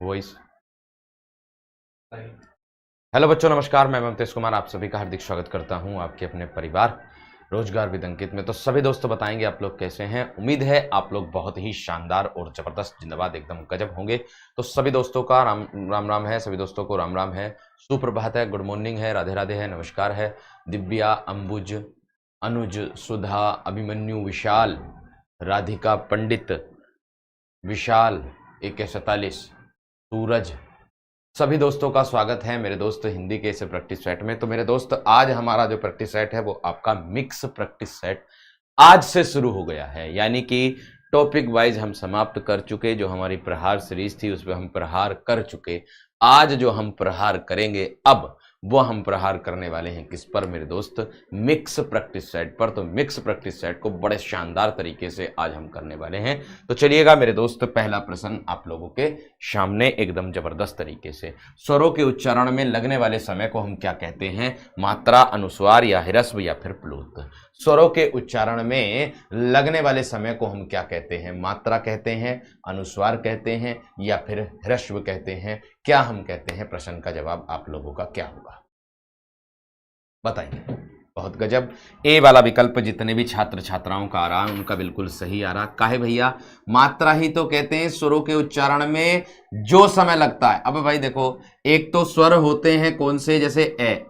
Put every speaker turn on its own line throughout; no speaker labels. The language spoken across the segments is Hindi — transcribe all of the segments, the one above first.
वॉइस। हेलो बच्चों, नमस्कार। मैं ममतेश कुमार आप सभी का हार्दिक स्वागत करता हूं आपके अपने परिवार रोजगार विद अंकित में। तो सभी दोस्तों बताएंगे आप लोग कैसे हैं। उम्मीद है आप लोग बहुत ही शानदार और जबरदस्त जिंदाबाद एकदम गजब होंगे। तो सभी दोस्तों का राम राम राम है, सभी दोस्तों को राम राम है, सुप्रभात है, गुड मॉर्निंग है, राधे राधे है, नमस्कार है। दिव्या, अंबुज, अनुज, सुधा, अभिमन्यु, विशाल, राधिका, पंडित, विशाल, AK47, सूरज, सभी दोस्तों का स्वागत है मेरे दोस्त हिंदी के इस प्रैक्टिस सेट में। तो मेरे दोस्त आज हमारा जो प्रैक्टिस सेट है वो आपका मिक्स प्रैक्टिस सेट आज से शुरू हो गया है, यानी कि टॉपिक वाइज हम समाप्त कर चुके। जो हमारी प्रहार सीरीज थी उस पर हम प्रहार कर चुके। आज जो हम प्रहार करेंगे अब वो हम प्रहार करने वाले हैं किस पर मेरे दोस्त, मिक्स प्रैक्टिस सेट पर। तो मिक्स प्रैक्टिस सेट को बड़े शानदार तरीके से आज हम करने वाले हैं। तो चलिएगा मेरे दोस्त, पहला प्रश्न आप लोगों के सामने एकदम जबरदस्त तरीके से। स्वरों के उच्चारण में लगने वाले समय को हम क्या कहते हैं? मात्रा, अनुस्वार या ह्रस्व या फिर प्लुत। स्वरों के उच्चारण में लगने वाले समय को हम क्या कहते हैं? मात्रा कहते हैं, अनुस्वार कहते हैं या फिर ह्रस्व कहते हैं? क्या हम कहते हैं? प्रश्न का जवाब आप लोगों का क्या होगा बताइए। बहुत गजब। ए वाला विकल्प जितने भी छात्र छात्राओं का आ रहा है उनका बिल्कुल सही आ रहा। काहे भैया? मात्रा ही तो कहते हैं स्वरों के उच्चारण में जो समय लगता है। अब भाई देखो, एक तो स्वर होते हैं कौन से, जैसे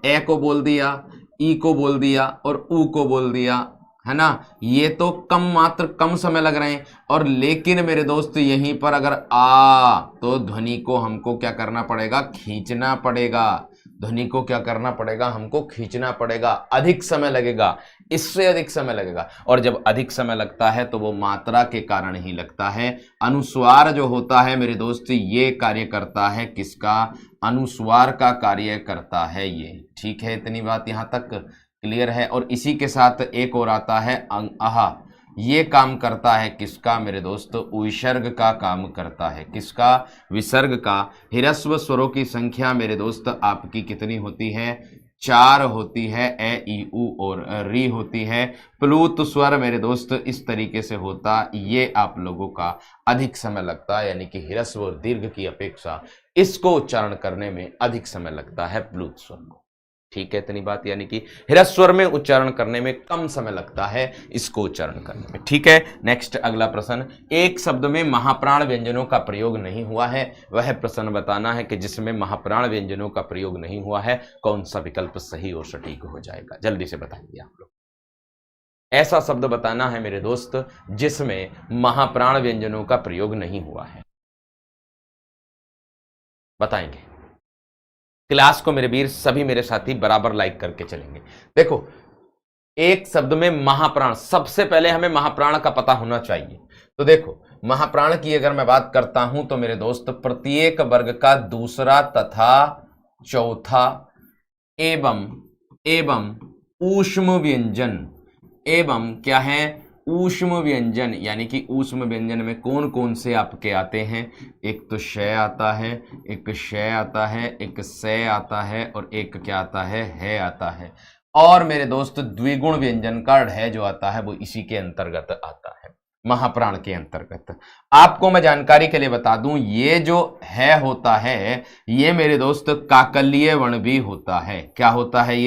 ए को बोल दिया, ई को बोल दिया और ऊ को बोल दिया, है ना। ये तो मात्र कम समय लग रहे हैं। और लेकिन मेरे दोस्त यहीं पर अगर आ, तो ध्वनि को हमको क्या करना पड़ेगा? खींचना पड़ेगा। ध्वनि को क्या करना पड़ेगा? हमको खींचना पड़ेगा। अधिक समय लगेगा, इससे अधिक समय लगेगा। और जब अधिक समय लगता है तो वो मात्रा के कारण ही लगता है। अनुस्वार जो होता है मेरे दोस्त, ये कार्य करता है किसका? अनुस्वार का कार्य करता है ये। ठीक है, इतनी बात यहां तक क्लियर है। और इसी के साथ एक और आता है आहा। ये काम करता है किसका मेरे दोस्त? विसर्ग का काम करता है। किसका? विसर्ग का। ह्रस्व स्वरों की संख्या मेरे दोस्त आपकी कितनी होती है? 4 होती है। ए, ई, उ और री होती है। प्लुत स्वर मेरे दोस्त इस तरीके से होता, ये आप लोगों का अधिक समय लगता है, यानी कि ह्रस्व और दीर्घ की अपेक्षा इसको उच्चारण करने में अधिक समय लगता है प्लुत स्वर को। ठीक है, इतनी बात, यानी कि ह्रस्व स्वर में उच्चारण करने में कम समय लगता है इसको उच्चारण करने में। ठीक है, नेक्स्ट अगला प्रश्न। एक शब्द में महाप्राण व्यंजनों का प्रयोग नहीं हुआ है, वह प्रश्न बताना है कि जिसमें महाप्राण व्यंजनों का प्रयोग नहीं हुआ है कौन सा विकल्प सही और सटीक हो जाएगा? जल्दी से बताइए आप लोग। ऐसा शब्द बताना है मेरे दोस्त जिसमें महाप्राण व्यंजनों का प्रयोग नहीं हुआ है, बताएंगे। क्लास को मेरे वीर सभी मेरे साथी बराबर लाइक करके चलेंगे। देखो, एक शब्द में महाप्राण, सबसे पहले हमें महाप्राण का पता होना चाहिए। तो देखो, महाप्राण की अगर मैं बात करता हूं तो मेरे दोस्त प्रत्येक वर्ग का दूसरा तथा चौथा एवं ऊष्म व्यंजन, एवं क्या है? ऊष्म व्यंजन, यानी कि ऊष्म व्यंजन में कौन कौन से आपके आते हैं? एक तो शय आता है, एक शय आता है, एक सय आता है और एक क्या आता है आता है। और मेरे दोस्त द्विगुण व्यंजन का ढ जो आता है वो इसी के अंतर्गत आता है, महाप्राण के अंतर्गत। आपको मैं जानकारी के लिए बता दूं, ये जो है होता है ये मेरे दोस्त काकल्य वर्ण भी होता है। क्या होता है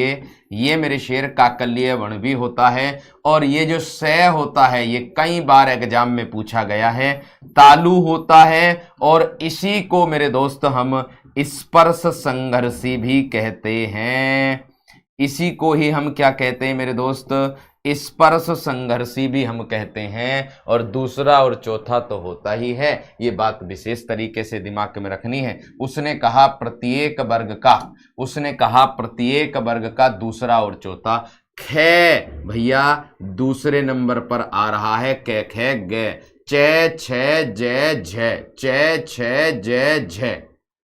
ये मेरे शेर काकल्य वर्ण भी होता है। और ये जो सय होता है ये कई बार एग्जाम में पूछा गया है, तालु होता है। और इसी को मेरे दोस्त हम स्पर्श संघर्षी भी कहते हैं। इसी को ही हम क्या कहते हैं मेरे दोस्त? स्पर्श संघर्षी भी हम कहते हैं। और दूसरा और चौथा तो होता ही है, ये बात विशेष तरीके से दिमाग में रखनी है। उसने कहा प्रत्येक वर्ग का दूसरा और चौथा। खे भैया दूसरे नंबर पर आ रहा है, कै खे गे, चे छे जय झ, चे छे जय झ।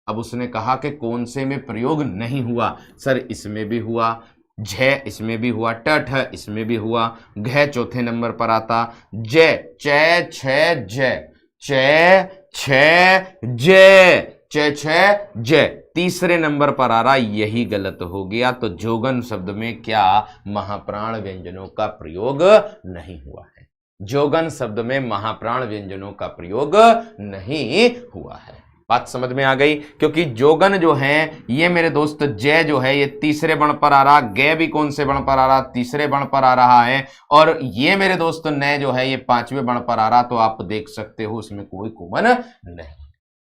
अब उसने कहा कि कौन से में प्रयोग नहीं हुआ? सर इसमें भी हुआ, झ इसमें भी हुआ, ठ इसमें भी हुआ, घ चौथे नंबर पर आता, जय चे छे जय, चे छे जय, चे छे जय तीसरे नंबर पर आ रहा, यही गलत हो गया। तो जोगन शब्द में क्या महाप्राण व्यंजनों का प्रयोग नहीं हुआ है? जोगन शब्द में महाप्राण व्यंजनों का प्रयोग नहीं हुआ है। बात समझ में आ गई? क्योंकि जोगन जो है ये मेरे दोस्त जय जो है ये तीसरे बण पर आ रहा, गे भी कौन से बण पर आ रहा? तीसरे बण पर आ रहा है। और ये मेरे दोस्त नय जो है ये पांचवें बण पर आ रहा, तो आप देख सकते हो इसमें कोई कॉमन नहीं।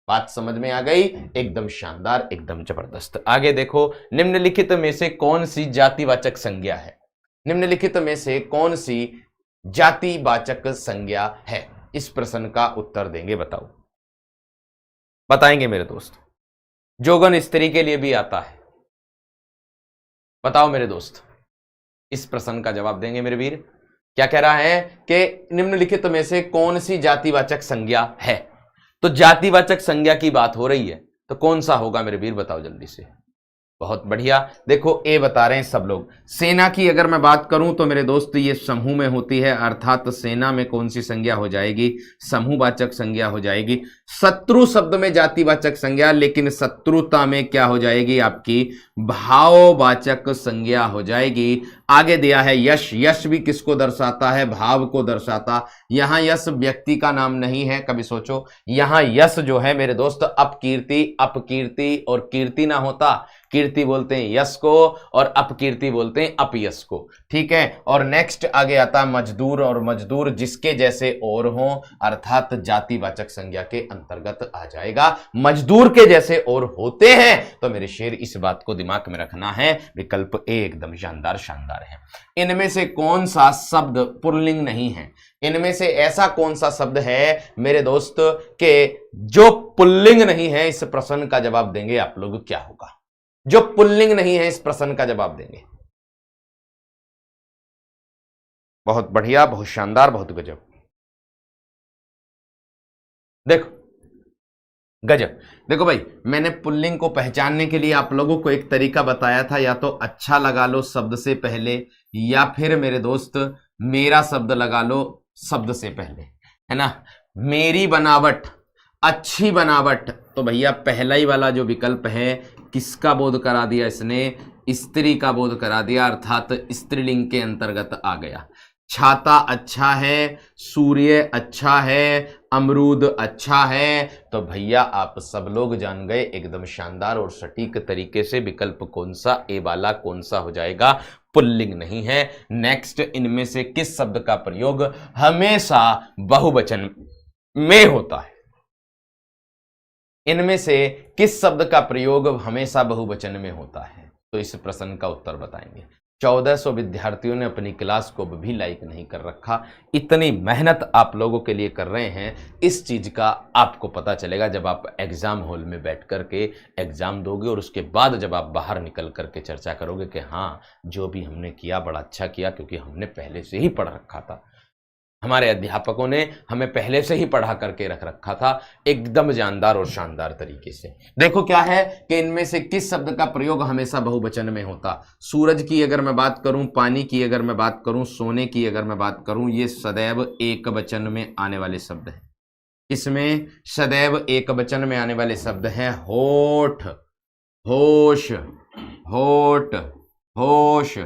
बात समझ में आ गई? एकदम शानदार, एकदम जबरदस्त। आगे देखो, निम्नलिखित में से कौन सी जातिवाचक संज्ञा है? निम्नलिखित में से कौन सी जातिवाचक संज्ञा है? इस प्रश्न का उत्तर देंगे, बताओ, बताएंगे मेरे दोस्त। जोगन स्त्री के लिए भी आता है, बताओ मेरे दोस्त, इस प्रश्न का जवाब देंगे मेरे वीर। क्या कह रहा है कि निम्नलिखित में से कौन सी जातिवाचक संज्ञा है? तो जातिवाचक संज्ञा की बात हो रही है, तो कौन सा होगा मेरे वीर, बताओ जल्दी से। बहुत बढ़िया, देखो ए बता रहे हैं सब लोग। सेना की अगर मैं बात करूं तो मेरे दोस्त ये समूह में होती है, अर्थात सेना में कौन सी संज्ञा हो जाएगी? समूहवाचक संज्ञा हो जाएगी। शत्रु शब्द में जातिवाचक संज्ञा, लेकिन शत्रुता में क्या हो जाएगी? आपकी भाववाचक संज्ञा हो जाएगी। आगे दिया है यश, यश भी किसको दर्शाता है? भाव को दर्शाता। यहां यश व्यक्ति का नाम नहीं है, कभी सोचो, यहां यश जो है मेरे दोस्त अपकीर्ति, अपकीर्ति और कीर्ति ना होता, कीर्ति बोलते हैं यश को और अपकीर्ति बोलते हैं अपयश को, ठीक है। और नेक्स्ट आगे आता मजदूर, और मजदूर जिसके जैसे और हो, अर्थात जातिवाचक संज्ञा के अंतर्गत आ जाएगा। मजदूर के जैसे और होते हैं, तो मेरे शेर इस बात को दिमाग में रखना है। विकल्प ए एकदम शानदार शानदार है। इनमें से कौन सा शब्द पुल्लिंग नहीं है? इनमें से ऐसा कौन सा शब्द है मेरे दोस्त के जो पुल्लिंग नहीं है? इस प्रश्न का जवाब देंगे आप लोग, क्या होगा जो पुल्लिंग नहीं है? इस प्रश्न का जवाब देंगे। बहुत बढ़िया, बहुत शानदार, बहुत गजब। देखो गजब। देखो भाई, मैंने पुल्लिंग को पहचानने के लिए आप लोगों को एक तरीका बताया था, या तो अच्छा लगा लो शब्द से पहले, या फिर मेरे दोस्त मेरा शब्द लगा लो शब्द से पहले, है ना। मेरी बनावट, अच्छी बनावट, तो भैया पहला ही वाला जो विकल्प है किसका बोध करा दिया इसने? स्त्री का बोध करा दिया, अर्थात स्त्रीलिंग के अंतर्गत आ गया। छाता अच्छा है, सूर्य अच्छा है, अमरूद अच्छा है, तो भैया आप सब लोग जान गए एकदम शानदार और सटीक तरीके से विकल्प कौन सा, ए वाला कौन सा हो जाएगा? पुल्लिंग नहीं है। नेक्स्ट, इनमें से किस शब्द का प्रयोग हमेशा बहुवचन में होता है? इनमें से किस शब्द का प्रयोग हमेशा बहुवचन में होता है? तो इस प्रश्न का उत्तर बताएंगे। 1400 विद्यार्थियों ने अपनी क्लास को भी लाइक नहीं कर रखा। इतनी मेहनत आप लोगों के लिए कर रहे हैं, इस चीज का आपको पता चलेगा जब आप एग्जाम हॉल में बैठ करके एग्जाम दोगे, और उसके बाद जब आप बाहर निकल करके चर्चा करोगे कि हाँ जो भी हमने किया बड़ा अच्छा किया, क्योंकि हमने पहले से ही पढ़ रखा था, हमारे अध्यापकों ने हमें पहले से ही पढ़ा करके रख रखा था, एकदम जानदार और शानदार तरीके से। देखो क्या है कि इनमें से किस शब्द का प्रयोग हमेशा बहुवचन में होता? सूरज की अगर मैं बात करूं, पानी की अगर मैं बात करूं, सोने की अगर मैं बात करूं, ये सदैव एक वचन में आने वाले शब्द हैं। इसमें सदैव एक वचन में आने वाले शब्द हैं होठ, होश, होठ, होश,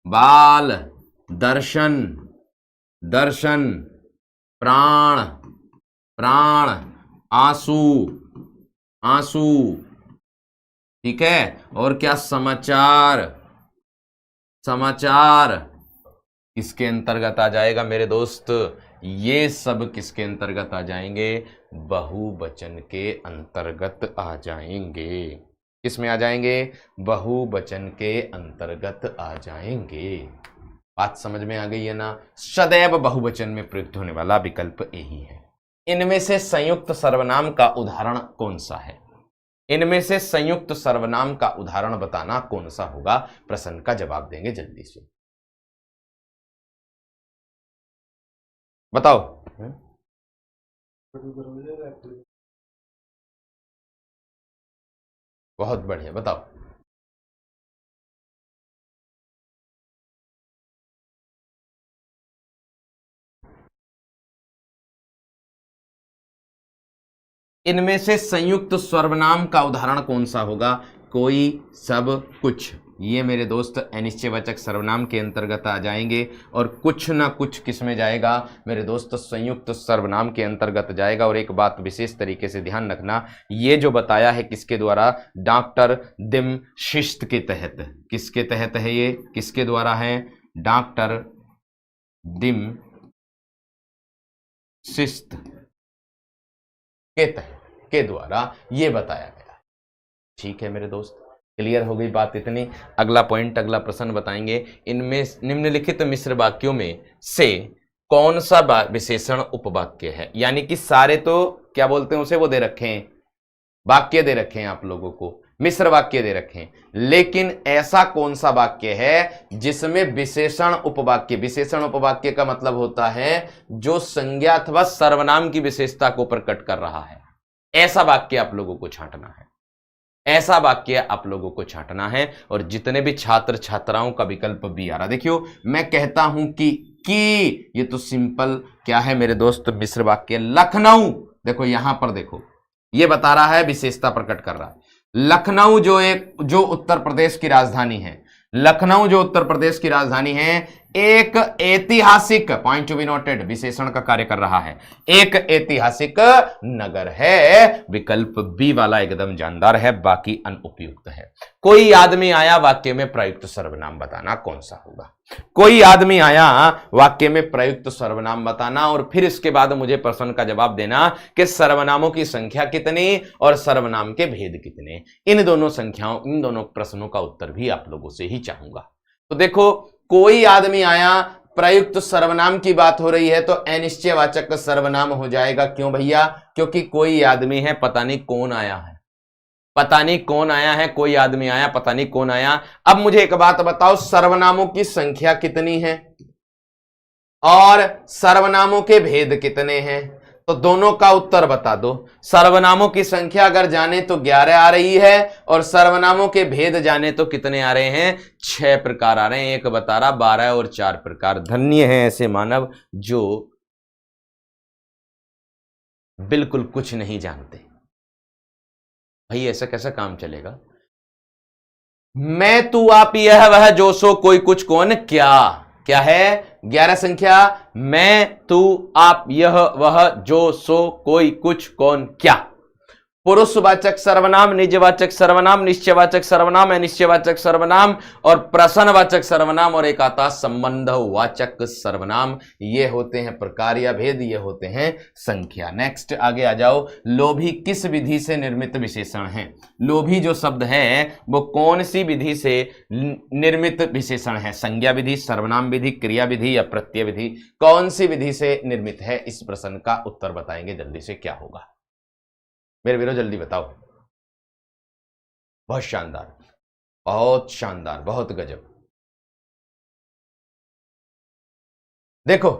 बाल, दर्शन, दर्शन, प्राण, प्राण, आंसू, आंसू, ठीक है। और क्या? समाचार, समाचार किसके अंतर्गत आ जाएगा मेरे दोस्त? ये सब किसके अंतर्गत आ जाएंगे? बहुवचन के अंतर्गत आ जाएंगे। किसमें आ जाएंगे? बहुवचन के अंतर्गत आ जाएंगे। बात समझ में आ गई है ना? सदैव बहुवचन में प्रयुक्त होने वाला विकल्प यही है। इनमें से संयुक्त सर्वनाम का उदाहरण कौन सा है? इनमें से संयुक्त सर्वनाम का उदाहरण बताना कौन सा होगा? प्रश्न का जवाब देंगे जल्दी से, बताओ। बहुत बढ़िया, बताओ। इनमें से संयुक्त सर्वनाम का उदाहरण कौन सा होगा? कोई, सब, कुछ, ये मेरे दोस्त अनिश्चयवाचक सर्वनाम के अंतर्गत आ जाएंगे और कुछ ना कुछ किस में जाएगा मेरे दोस्त, संयुक्त सर्वनाम के अंतर्गत जाएगा। और एक बात विशेष तरीके से ध्यान रखना, ये जो बताया है किसके द्वारा, डॉक्टर दिमशिस्त के तहत। किसके तहत है ये, किसके द्वारा है, डॉक्टर दिमशिस्त के तहत के द्वारा ये बताया गया। ठीक है मेरे दोस्त, क्लियर हो गई बात इतनी। अगला पॉइंट, अगला प्रश्न बताएंगे, इनमें निम्नलिखित मिश्र वाक्यों में से कौन सा विशेषण उपवाक्य है। यानी कि सारे तो क्या बोलते हैं उसे, वो दे रखे हैं, वाक्य दे रखे हैं आप लोगों को, मिश्र वाक्य दे रखे हैं, लेकिन ऐसा कौन सा वाक्य है जिसमें विशेषण उपवाक्य, विशेषण उपवाक्य का मतलब होता है जो संज्ञा अथवा सर्वनाम की विशेषता को प्रकट कर रहा है, ऐसा वाक्य आप लोगों को छांटना है, ऐसा वाक्य आप लोगों को छांटना है। और जितने भी छात्र छात्राओं का विकल्प बी आ रहा, देखियो मैं कहता हूं कि ये तो सिंपल क्या है मेरे दोस्त, मिश्र वाक्य। लखनऊ, देखो यहां पर देखो, ये बता रहा है, विशेषता प्रकट कर रहा है। लखनऊ जो उत्तर प्रदेश की राजधानी है, लखनऊ जो उत्तर प्रदेश की राजधानी है, एक ऐतिहासिक, पॉइंट टू बी नोटेड, विशेषण का कार्य कर रहा है, एक ऐतिहासिक नगर है। विकल्प बी वाला एकदम जानदार है, बाकी अनुपयुक्त है। कोई आदमी आया, वाक्य में प्रयुक्त सर्वनाम बताना कौन सा होगा। कोई आदमी आया, वाक्य में प्रयुक्त सर्वनाम बताना, और फिर इसके बाद मुझे प्रश्न का जवाब देना कि सर्वनामों की संख्या कितनी और सर्वनाम के भेद कितने। इन दोनों संख्याओं, इन दोनों प्रश्नों का उत्तर भी आप लोगों से ही चाहूंगा। तो देखो, कोई आदमी आया, प्रयुक्त सर्वनाम की बात हो रही है तो अनिश्चयवाचक सर्वनाम हो जाएगा। क्यों भैया? क्योंकि कोई आदमी है, पता नहीं कौन आया है, पता नहीं कौन आया है, कोई आदमी आया, पता नहीं कौन आया। अब मुझे एक बात बताओ, सर्वनामों की संख्या कितनी है और सर्वनामों के भेद कितने हैं? तो दोनों का उत्तर बता दो। सर्वनामों की संख्या अगर जाने तो 11 आ रही है, और सर्वनामों के भेद जाने तो कितने आ रहे हैं? 6 प्रकार आ रहे हैं। एक बता रहा 12 और 4 प्रकार। धन्य है ऐसे मानव जो बिल्कुल कुछ नहीं जानते। भाई ऐसा कैसा काम चलेगा? मैं तू आप यह वह जो सो कोई कुछ कौन क्या, क्या है 11 संख्या। मैं तू आप यह वह जो सो कोई कुछ कौन क्या। पुरुषवाचक सर्वनाम, निजवाचक सर्वनाम, निश्चयवाचक सर्वनाम, अनिश्चयवाचक सर्वनाम और प्रश्नवाचक सर्वनाम, और एक आता संबंधवाचक सर्वनाम। ये होते हैं प्रकार या भेद, ये होते हैं संख्या। नेक्स्ट आगे आ जाओ। लोभी किस विधि से निर्मित विशेषण है? लोभी जो शब्द है वो कौन सी विधि से निर्मित विशेषण है? संज्ञा विधि, सर्वनाम विधि, क्रिया विधि या प्रत्यय विधि? कौन सी विधि से निर्मित है? इस प्रश्न का उत्तर बताएंगे जल्दी से, क्या होगा मेरे वीरों, जल्दी बताओ। बहुत शानदार, बहुत शानदार, बहुत गजब। देखो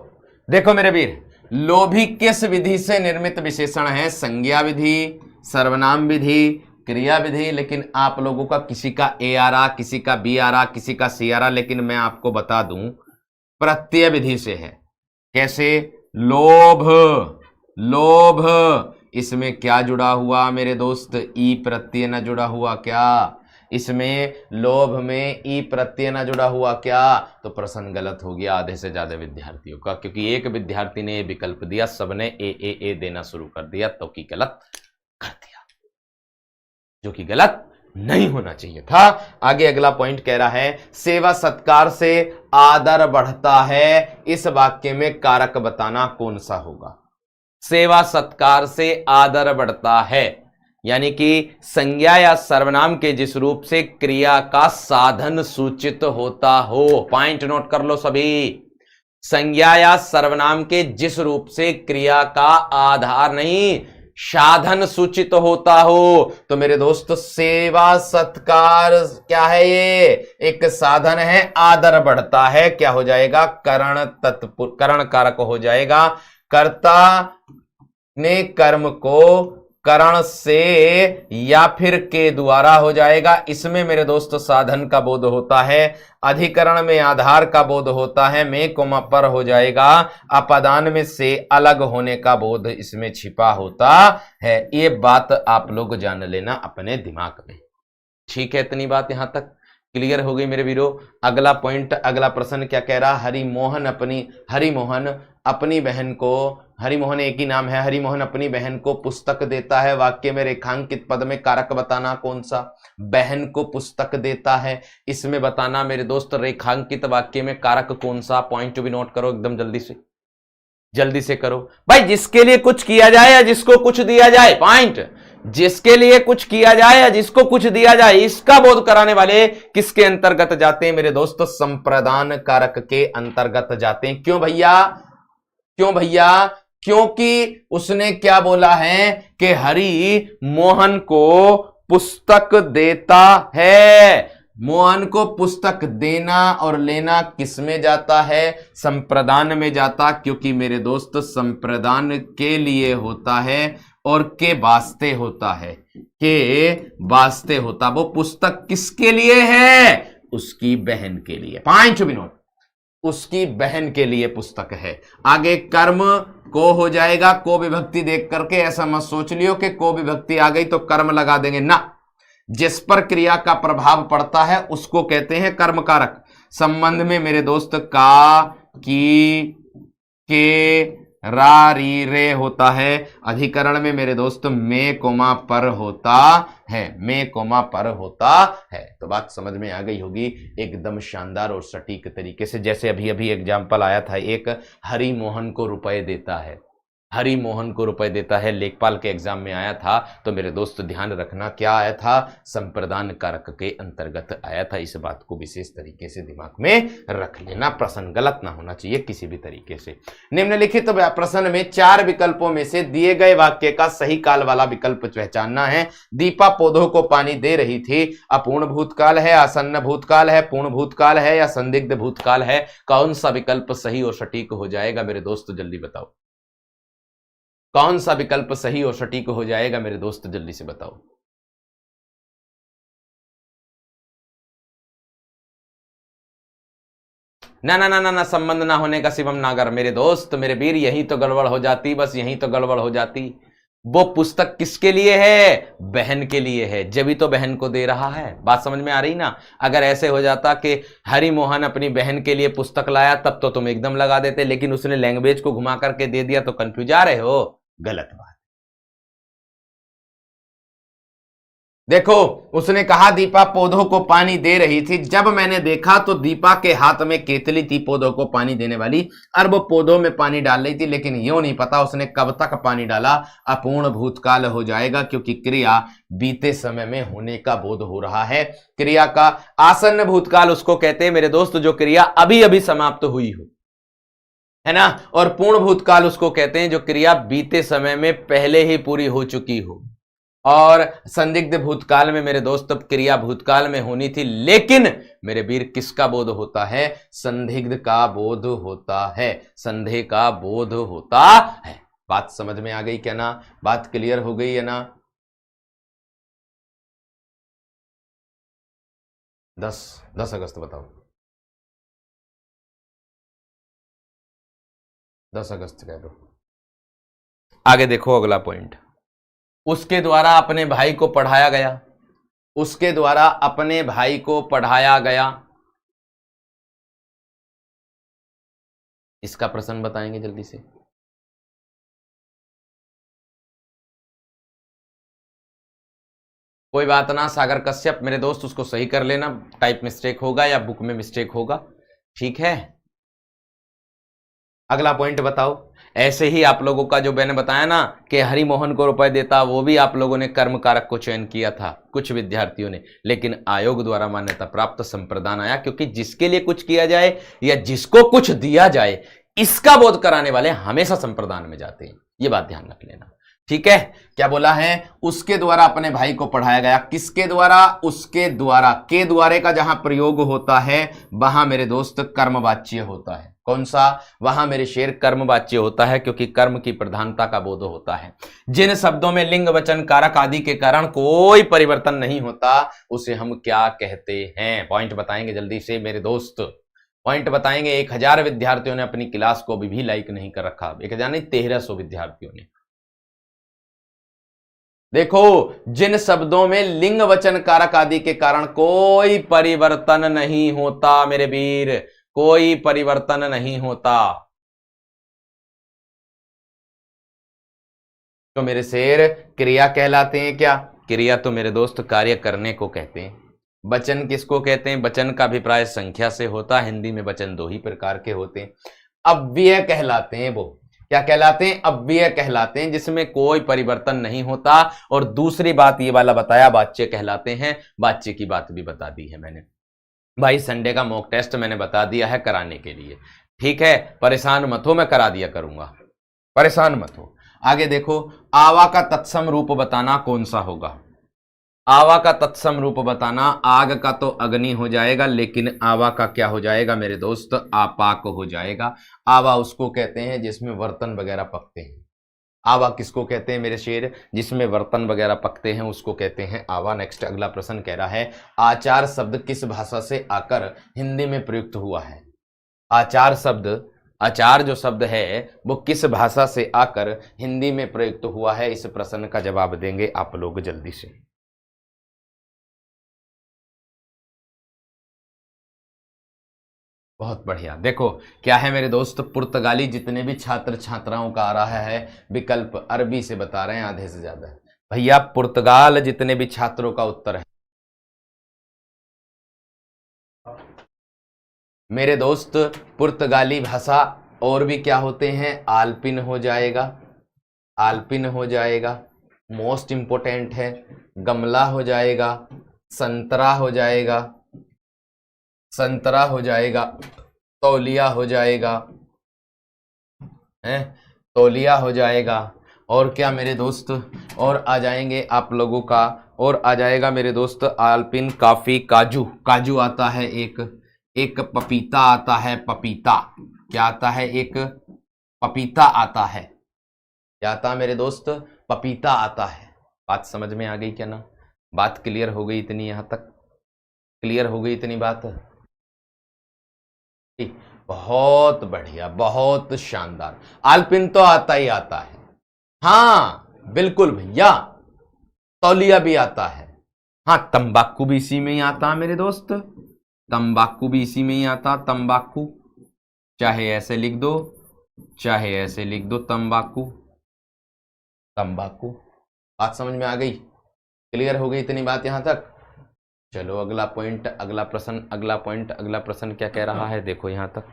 देखो मेरे वीर, लोभी किस विधि से निर्मित विशेषण है? संज्ञा विधि, सर्वनाम विधि, क्रिया विधि। लेकिन आप लोगों का किसी का ए आ रहा, किसी का बी आ रहा, किसी का सी आ रहा, लेकिन मैं आपको बता दूं प्रत्यय विधि से है। कैसे? लोभ, लोभ, इसमें क्या जुड़ा हुआ मेरे दोस्त? ई प्रत्यय न जुड़ा हुआ क्या? इसमें लोभ में ई प्रत्यय न जुड़ा हुआ क्या? तो प्रश्न गलत हो गया आधे से ज्यादा विद्यार्थियों का, क्योंकि एक विद्यार्थी ने ये विकल्प दिया, सबने ए देना शुरू कर दिया, तो कि गलत कर दिया, जो कि गलत नहीं होना चाहिए था। आगे अगला पॉइंट कह रहा है, सेवा सत्कार से आदर बढ़ता है। इस वाक्य में कारक बताना कौन सा होगा? सेवा सत्कार से आदर बढ़ता है, यानी कि संज्ञा या सर्वनाम के जिस रूप से क्रिया का साधन सूचित होता हो। पॉइंट नोट कर लो सभी। संज्ञा या सर्वनाम के जिस रूप से क्रिया का आधार नहीं, साधन सूचित होता हो। तो मेरे दोस्त सेवा सत्कार क्या है? ये एक साधन है, आदर बढ़ता है, क्या हो जाएगा? करण तत्पुरुष, करण कारक हो जाएगा। कर्ता ने कर्म को करण से या फिर के द्वारा हो जाएगा। इसमें मेरे दोस्त साधन का बोध होता है। अधिकरण में आधार का बोध होता है। में कोमा पर हो जाएगा। अपादान में से अलग होने का बोध इसमें छिपा होता है। ये बात आप लोग जान लेना अपने दिमाग में। ठीक है, इतनी बात यहां तक क्लियर हो गई मेरे वीरो। अगला पॉइंट, अगला प्रश्न क्या कह रहा, हरिमोहन अपनी बहन को, हरिमोहन एक ही नाम है, हरिमोहन अपनी बहन को पुस्तक देता है, वाक्य में रेखांकित पद में कारक बताना कौन सा, बहन को पुस्तक देता है, इसमें बताना मेरे दोस्त रेखांकित वाक्य में कारक कौन सा। पॉइंट टू भी नोट करो एकदम जल्दी से करो भाई। जिसके लिए कुछ किया जाए या जिसको कुछ दिया जाए, पॉइंट, जिसके लिए कुछ किया जाए या जिसको कुछ दिया जाए, इसका बोध कराने वाले किसके अंतर्गत जाते हैं मेरे दोस्तों, संप्रदान कारक के अंतर्गत जाते हैं। क्यों भैया, क्योंकि उसने क्या बोला है कि हरि मोहन को पुस्तक देता है। मोहन को पुस्तक देना और लेना किस में जाता है, संप्रदान में जाता, क्योंकि मेरे दोस्त संप्रदान के लिए होता है और के वास्ते होता है, वो पुस्तक किसके लिए है, उसकी बहन के लिए। 5 मिनट, उसकी बहन के लिए पुस्तक है। आगे कर्म को हो जाएगा, को विभक्ति देख करके ऐसा मत सोच लियो कि को विभक्ति आ गई तो कर्म लगा देंगे ना। जिस पर क्रिया का प्रभाव पड़ता है उसको कहते हैं कर्म कारक। संबंध में मेरे दोस्त का, की, के, रा, री, रे होता है। अधिकरण में मेरे दोस्त में कोमा पर होता है। तो बात समझ में आ गई होगी एकदम शानदार और सटीक तरीके से। जैसे अभी एग्जाम्पल आया था एक, हरि मोहन को रुपए देता है, लेखपाल के एग्जाम में आया था। तो मेरे दोस्त ध्यान रखना क्या आया था, संप्रदान कारक के अंतर्गत आया था। इस बात को विशेष तरीके से दिमाग में रख लेना, प्रश्न गलत ना होना चाहिए किसी भी तरीके से। निम्नलिखित प्रश्न में 4 विकल्पों में से दिए गए वाक्य का सही काल वाला विकल्प पहचानना है। दीपा पौधों को पानी दे रही थी, अपूर्ण भूतकाल है, आसन्न भूतकाल है, पूर्ण भूतकाल है या संदिग्ध भूतकाल है। कौन सा विकल्प सही और सटीक हो जाएगा मेरे दोस्त, जल्दी बताओ। कौन सा विकल्प सही और सटीक हो जाएगा मेरे दोस्त, जल्दी से बताओ। ना, संबंध ना होने का शिवम नागर मेरे दोस्त, मेरे वीर, यही तो गड़बड़ हो जाती, बस यही तो गड़बड़ हो जाती। वो पुस्तक किसके लिए है, बहन के लिए है, जब तो बहन को दे रहा है। बात समझ में आ रही ना। अगर ऐसे हो जाता कि हरि मोहन अपनी बहन के लिए पुस्तक लाया, तब तो तुम एकदम लगा देते, लेकिन उसने लैंग्वेज को घुमा करके दे दिया तो कंफ्यूज आ रहे हो, गलत बात। देखो, उसने कहा दीपा पौधों को पानी दे रही थी, जब मैंने देखा तो दीपा के हाथ में केतली थी पौधों को पानी देने वाली, और वो पौधों में पानी डाल रही थी, लेकिन यूं नहीं पता उसने कब तक पानी डाला। अपूर्ण भूतकाल हो जाएगा, क्योंकि क्रिया बीते समय में होने का बोध हो रहा है। क्रिया का आसन्न भूतकाल उसको कहते हैं मेरे दोस्त जो क्रिया अभी अभी समाप्त हुई हो, है ना। और पूर्ण भूतकाल उसको कहते हैं जो क्रिया बीते समय में पहले ही पूरी हो चुकी हो। और संदिग्ध भूतकाल में मेरे दोस्त क्रिया भूतकाल में होनी थी, लेकिन मेरे वीर किसका बोध होता है, संदिग्ध का बोध होता है, संदेह का बोध होता है। बात समझ में आ गई क्या ना, बात क्लियर हो गई है ना। 10 अगस्त बताओ, 10 अगस्त कह दो। आगे देखो अगला पॉइंट, उसके द्वारा अपने भाई को पढ़ाया गया, उसके द्वारा अपने भाई को पढ़ाया गया, इसका प्रश्न बताएंगे जल्दी से। कोई बात ना सागर कश्यप मेरे दोस्त, उसको सही कर लेना, टाइप मिस्टेक होगा या बुक में मिस्टेक होगा, ठीक है। अगला पॉइंट बताओ। ऐसे ही आप लोगों का जो मैंने बताया ना कि हरि मोहन को रुपए देता, वो भी आप लोगों ने कर्म कारक को चयन किया था कुछ विद्यार्थियों ने, लेकिन आयोग द्वारा मान्यता प्राप्त संप्रदान आया, क्योंकि जिसके लिए कुछ किया जाए या जिसको कुछ दिया जाए, इसका बोध कराने वाले हमेशा संप्रदान में जाते हैं। ये बात ध्यान रख लेना, ठीक है। क्या बोला है, उसके द्वारा अपने भाई को पढ़ाया गया, किसके द्वारा, उसके द्वारा। के द्वारे का जहां प्रयोग होता है वहां मेरे दोस्त कर्मवाच्य होता है। कौन सा, वहां मेरे शेर कर्मवाच्य होता है, क्योंकि कर्म की प्रधानता का बोध होता है। जिन शब्दों में लिंग वचन कारक आदि के कारण कोई परिवर्तन नहीं होता, उसे हम क्या कहते हैं। पॉइंट बताएंगे जल्दी से मेरे दोस्त, पॉइंट बताएंगे। 1000 विद्यार्थियों ने अपनी क्लास को अभी भी लाइक नहीं कर रखा, 1000 नहीं 1300 विद्यार्थियों ने। देखो, जिन शब्दों में लिंग वचन कारक आदि के कारण कोई परिवर्तन नहीं होता मेरे वीर, कोई परिवर्तन नहीं होता, तो मेरे शेर क्रिया कहलाते हैं क्या? क्रिया तो मेरे दोस्त कार्य करने को कहते हैं। वचन किसको कहते हैं? वचन का अभिप्राय संख्या से होता है। हिंदी में वचन दो ही प्रकार के होते हैं। अव्यय कहलाते हैं वो। क्या कहलाते हैं? अव्यय कहलाते हैं, जिसमें कोई परिवर्तन नहीं होता। और दूसरी बात ये वाला बताया, वाच्य कहलाते हैं। वाच्य की बात भी बता दी है मैंने भाई। संडे का मॉक टेस्ट मैंने बता दिया है कराने के लिए, ठीक है? परेशान मत हो, मैं करा दिया करूंगा, परेशान मत हो। आगे देखो, आवा का तत्सम रूप बताना कौन सा होगा? आवा का तत्सम रूप बताना, आग का तो अग्नि हो जाएगा, लेकिन आवा का क्या हो जाएगा मेरे दोस्त? आपाक हो जाएगा। आवा उसको कहते हैं जिसमें बर्तन वगैरह पकते हैं। आवा किसको कहते हैं मेरे शेर? जिसमें बर्तन वगैरह पकते हैं उसको कहते हैं आवा। नेक्स्ट अगला प्रश्न कह रहा है, आचार शब्द किस भाषा से आकर हिंदी में प्रयुक्त हुआ है? आचार शब्द, आचार जो शब्द है वो किस भाषा से आकर हिंदी में प्रयुक्त हुआ है? इस प्रश्न का जवाब देंगे आप लोग जल्दी से। बहुत बढ़िया। देखो क्या है मेरे दोस्त, पुर्तगाली जितने भी छात्र छात्राओं का आ रहा है विकल्प, अरबी से बता रहे हैं आधे से ज्यादा। भैया पुर्तगाल जितने भी छात्रों का उत्तर है मेरे दोस्त, पुर्तगाली भाषा और भी क्या होते हैं? आल्पिन हो जाएगा, आल्पिन हो जाएगा, मोस्ट इंपोर्टेंट है, गमला हो जाएगा, संतरा हो जाएगा, संतरा हो जाएगा, तौलिया हो जाएगा, है तौलिया हो जाएगा। और क्या मेरे दोस्त, और आ जाएंगे आप लोगों का, और आ जाएगा मेरे दोस्त आल्पिन, काफी, काजू, काजू आता है एक पपीता आता है, पपीता क्या आता है? एक पपीता आता है। क्या आता है मेरे दोस्त? पपीता आता है। बात समझ में आ गई क्या ना? बात क्लियर हो गई इतनी? यहां तक क्लियर हो गई इतनी बात? बहुत बढ़िया, बहुत शानदार। आल्पिन तो आता ही आता है, हाँ बिल्कुल भैया। तौलिया भी आता है, हाँ। तंबाकू भी इसी में ही आता है मेरे दोस्त, तंबाकू भी इसी में ही आता। तंबाकू चाहे ऐसे लिख दो, चाहे ऐसे लिख दो, तंबाकू, तंबाकू। बात समझ में आ गई? क्लियर हो गई इतनी बात यहां तक? चलो अगला पॉइंट, अगला प्रश्न, अगला पॉइंट, अगला प्रश्न क्या कह रहा है देखो यहां तक।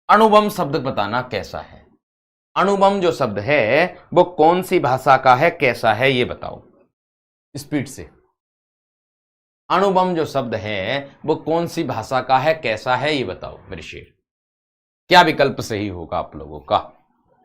अणुबम शब्द बताना कैसा है? अणुबम जो शब्द है वो कौन सी भाषा का है, कैसा है, ये बताओ स्पीड से। अणुबम जो शब्द है वो कौन सी भाषा का है, कैसा है, ये बताओ मेरे शेर। क्या विकल्प सही होगा आप लोगों का?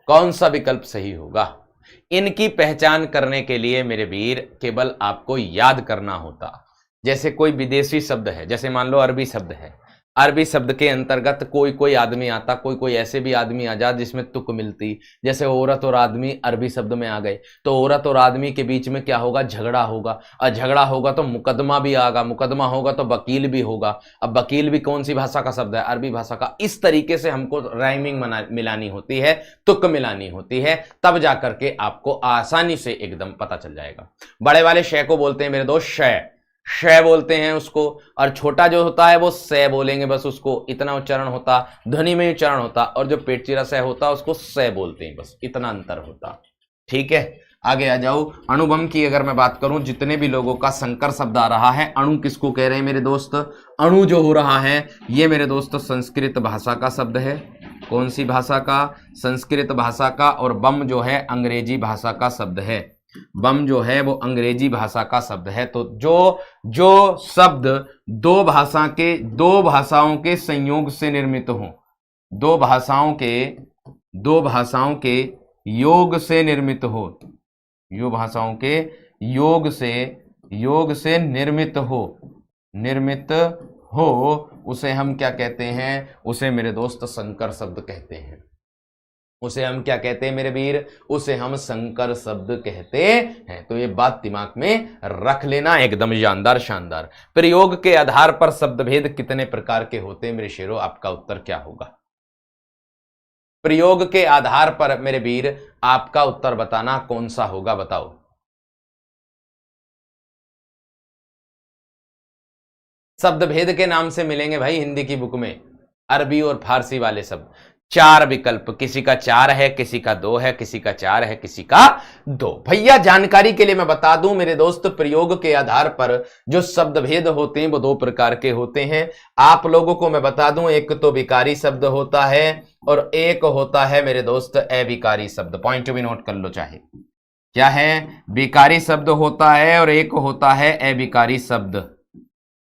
कौन सा विकल्प सही होगा? इनकी पहचान करने के लिए मेरे वीर केवल आपको याद करना होता। जैसे कोई विदेशी शब्द है, जैसे मान लो अरबी शब्द है, अरबी शब्द के अंतर्गत कोई कोई आदमी आता, कोई कोई ऐसे भी आदमी आ जा जिसमें तुक मिलती। जैसे औरत और आदमी अरबी शब्द में आ गए, तो औरत और आदमी के बीच में क्या होगा? झगड़ा होगा, और झगड़ा होगा तो मुकदमा भी आएगा, मुकदमा होगा तो वकील भी होगा। अब वकील भी कौन सी भाषा का शब्द है? अरबी भाषा का। इस तरीके से हमको राइमिंग मिलानी होती है, तुक मिलानी होती है, तब जाकर के आपको आसानी से एकदम पता चल जाएगा। बड़े वाले शय को बोलते हैं मेरे दोस्त शय, शय बोलते हैं उसको, और छोटा जो होता है वो से बोलेंगे, बस उसको इतना उच्चारण होता, ध्वनि में उच्चारण होता। और जो पेट चिरा से होता उसको से बोलते हैं, बस इतना अंतर होता। ठीक है, आगे आ जाओ। अणुबम की अगर मैं बात करूं, जितने भी लोगों का संकर शब्द आ रहा है, अणु किसको कह रहे हैं मेरे दोस्त? अणु जो हो रहा है ये मेरे दोस्त संस्कृत भाषा का शब्द है। कौन सी भाषा का? संस्कृत भाषा का। और बम जो है अंग्रेजी भाषा का शब्द है। बम जो है वो अंग्रेजी भाषा का शब्द है। तो जो शब्द दो भाषाओं के संयोग से निर्मित हो, दो भाषाओं के योग से निर्मित हो, यो भाषाओं के योग से निर्मित हो, उसे हम क्या कहते हैं? उसे मेरे दोस्त संकर शब्द कहते हैं। उसे हम क्या कहते हैं मेरे वीर? उसे हम संकर शब्द कहते हैं। तो ये बात दिमाग में रख लेना, एकदम शानदार शानदार। प्रयोग के आधार पर शब्द भेद कितने प्रकार के होते हैं मेरे शेरों? आपका उत्तर क्या होगा? प्रयोग के आधार पर मेरे वीर आपका उत्तर बताना कौन सा होगा, बताओ। शब्द भेद के नाम से मिलेंगे भाई हिंदी की बुक में, अरबी और फारसी वाले शब्द। 4 विकल्प, किसी का 4 है, किसी का 2 है, किसी का 4 है, किसी का 2। भैया जानकारी के लिए मैं बता दूं मेरे दोस्त, प्रयोग के आधार पर जो शब्द भेद होते हैं वो 2 प्रकार के होते हैं। आप लोगों को मैं बता दूं, एक तो विकारी शब्द होता है और एक होता है मेरे दोस्त अविकारी शब्द। पॉइंट भी नोट कर लो चाहे, क्या है, विकारी शब्द होता है और एक होता है अविकारी शब्द।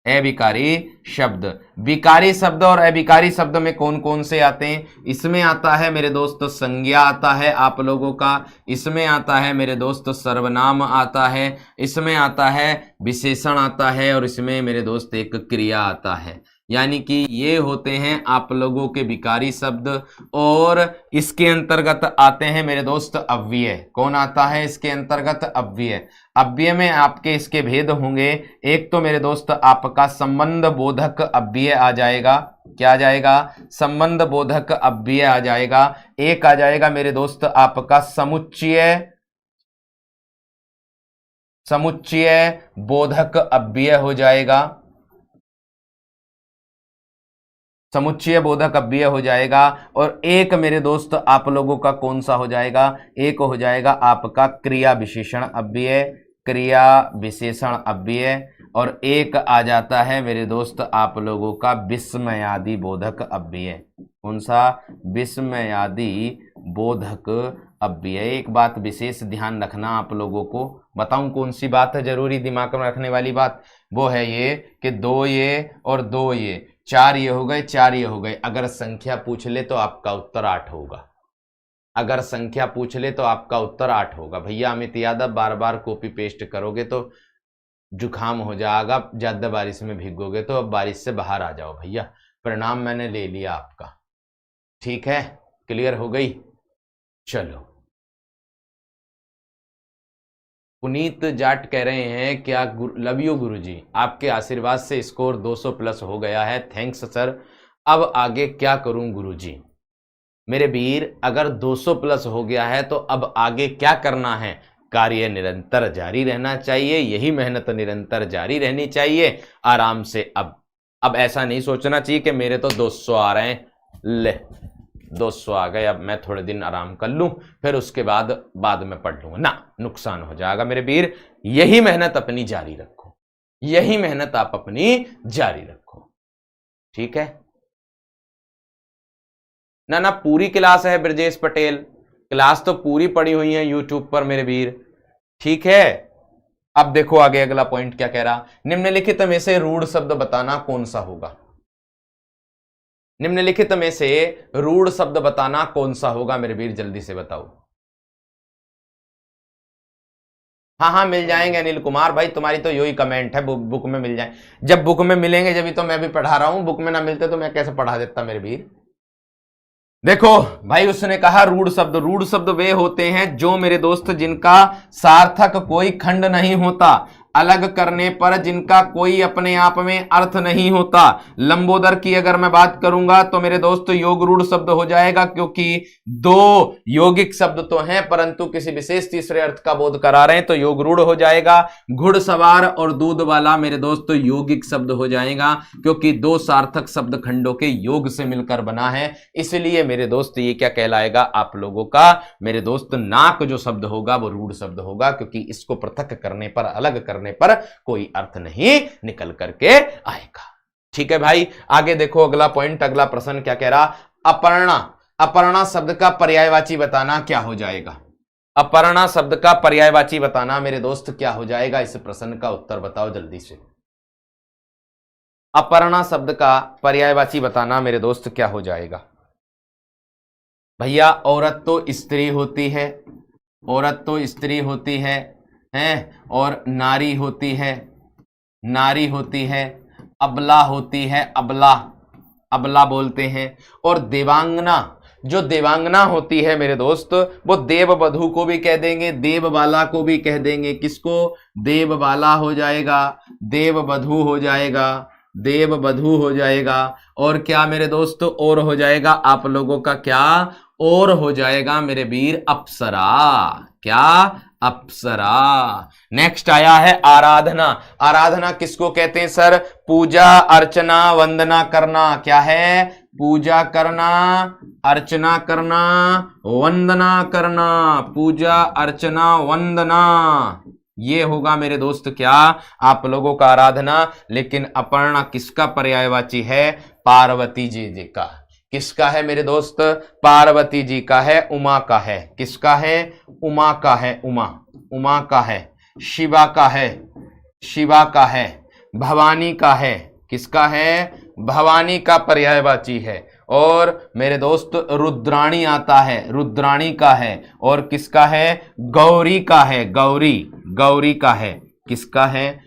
अविकारी शब्द, विकारी शब्द और अविकारी शब्द में कौन कौन से आते हैं? इसमें आता है मेरे दोस्त संज्ञा आता है आप लोगों का, इसमें आता है मेरे दोस्त सर्वनाम आता है, इसमें आता है विशेषण आता है और इसमें मेरे दोस्त एक क्रिया आता है। यानी कि ये होते हैं आप लोगों के विकारी शब्द। और इसके अंतर्गत आते हैं मेरे दोस्त अव्यय। कौन आता है इसके अंतर्गत? अव्यय। अव्यय में आपके इसके भेद होंगे, एक तो मेरे दोस्त आपका संबंध बोधक अव्यय आ जाएगा। क्या आ जाएगा? संबंध बोधक अव्यय आ जाएगा। एक आ जाएगा मेरे दोस्त आपका समुच्चय बोधक अव्यय हो जाएगा। समुच्चय बोधक अव्यय हो जाएगा। और एक मेरे दोस्त आप लोगों का कौन सा हो जाएगा? एक हो जाएगा आपका क्रिया विशेषण अव्यय, क्रिया विशेषण अव्यय। और एक आ जाता है मेरे दोस्त आप लोगों का विस्मयादि बोधक अव्यय। कौन सा? विस्मयादि बोधक अव्यय। एक बात विशेष ध्यान रखना, आप लोगों को बताऊं कौन सी बात है जरूरी दिमाग में रखने वाली बात, वो है ये कि 2 ये और 2 ये, 4 ये हो गए, 4 ये हो गए। अगर संख्या पूछ ले तो आपका उत्तर 8 होगा। अगर संख्या पूछ ले तो आपका उत्तर 8 होगा। भैया अमित यादव, बार बार कॉपी पेस्ट करोगे तो जुकाम हो जाएगा, ज्यादा बारिश में भीगोगे तो अब बारिश से बाहर आ जाओ भैया। परिणाम मैंने ले लिया आपका, ठीक है, क्लियर हो गई। चलो, पुनीत जाट कह रहे हैं क्या लव यू गुरुजी, आपके आशीर्वाद से स्कोर 200 प्लस हो गया है, थैंक्स सर। अब आगे क्या करूं गुरुजी? मेरे वीर, अगर 200 प्लस हो गया है तो अब आगे क्या करना है? कार्य निरंतर जारी रहना चाहिए, यही मेहनत निरंतर जारी रहनी चाहिए आराम से। अब ऐसा नहीं सोचना चाहिए कि मेरे तो 200 आ रहे हैं, ले 200 आ गए, अब मैं थोड़े दिन आराम कर लूं, फिर उसके बाद में पढ़ लूंगा ना, नुकसान हो जाएगा मेरे वीर। यही मेहनत अपनी जारी रखो, यही मेहनत आप अपनी जारी रखो, ठीक है ना। ना पूरी क्लास है ब्रजेश पटेल, क्लास तो पूरी पड़ी हुई है यूट्यूब पर मेरे वीर, ठीक है। अब देखो आगे अगला पॉइंट क्या कह रहा, निम्नलिखित में से रूढ़ शब्द बताना कौन सा होगा। निम्नलिखित में से रूढ़ शब्द बताना कौन सा होगा मेरे वीर, जल्दी से बताओ। हाँ मिल जाएंगे अनिल कुमार भाई, तुम्हारी तो यही कमेंट है, बुक में मिल जाए। जब बुक में मिलेंगे जब तो मैं भी पढ़ा रहा हूं, बुक में ना मिलते तो मैं कैसे पढ़ा देता मेरे वीर। देखो भाई, उसने कहा रूढ़ शब्द। रूढ़ शब्द वे होते हैं जो मेरे दोस्त जिनका सार्थक कोई खंड नहीं होता, अलग करने पर जिनका कोई अपने आप में अर्थ नहीं होता। लंबोदर की अगर मैं बात करूंगा तो मेरे दोस्त योग रूढ़ शब्द हो जाएगा, क्योंकि 2 यौगिक शब्द तो हैं परंतु किसी विशेष तीसरे अर्थ का बोध करा रहे हैं तो योग रूढ़ हो जाएगा। घुड़सवार और दूध वाला मेरे दोस्त यौगिक शब्द हो जाएगा, क्योंकि 2 सार्थक शब्द खंडों के योग से मिलकर बना है। इसलिए मेरे दोस्त ये क्या कहलाएगा आप लोगों का, मेरे दोस्त नाक जो शब्द होगा वो रूढ़ शब्द होगा, क्योंकि इसको पृथक करने पर, अलग करने पर कोई अर्थ नहीं निकल करके आएगा, ठीक है भाई। आगे देखो अगला पॉइंट, अगला प्रश्न क्या कह रहा, अपर्णा। अपर्णा शब्द का पर्यायवाची बताना क्या हो जाएगा? अपर्णा शब्द का पर्यायवाची बताना मेरे दोस्त क्या हो जाएगा? इस प्रश्न का उत्तर बताओ जल्दी से। अपर्णा शब्द का पर्यायवाची बताना मेरे दोस्त क्या हो जाएगा? भैया औरत तो स्त्री होती है, औरत तो स्त्री होती है हैं, और नारी होती है, नारी होती है, अबला होती है, अबला, अबला बोलते हैं। और देवांगना, जो देवांगना होती है मेरे दोस्त, वो देववधू को भी कह देंगे, देवबाला को भी कह देंगे। किसको? देवबाला हो जाएगा, देववधू हो जाएगा, देववधू हो जाएगा। और क्या मेरे दोस्त? और हो जाएगा आप लोगों का क्या? और हो जाएगा मेरे वीर अप्सरा। क्या? अप्सरा। नेक्स्ट आया है आराधना। आराधना किसको कहते हैं सर? पूजा अर्चना वंदना करना। क्या है? पूजा करना, अर्चना करना, वंदना करना। पूजा अर्चना वंदना, ये होगा मेरे दोस्त क्या? आप लोगों का आराधना। लेकिन अपर्णा किसका पर्यायवाची है? पार्वती जी का। किसका है मेरे दोस्त? पार्वती जी का है, उमा का है। किसका है? उमा का है, उमा। उमा का है। शिवा का है, शिवा का है। भवानी का है। किसका है? भवानी का पर्यायवाची है। और मेरे दोस्त रुद्राणी आता है, रुद्राणी का है। और किसका है? गौरी का है, गौरी। गौरी का है। किसका है?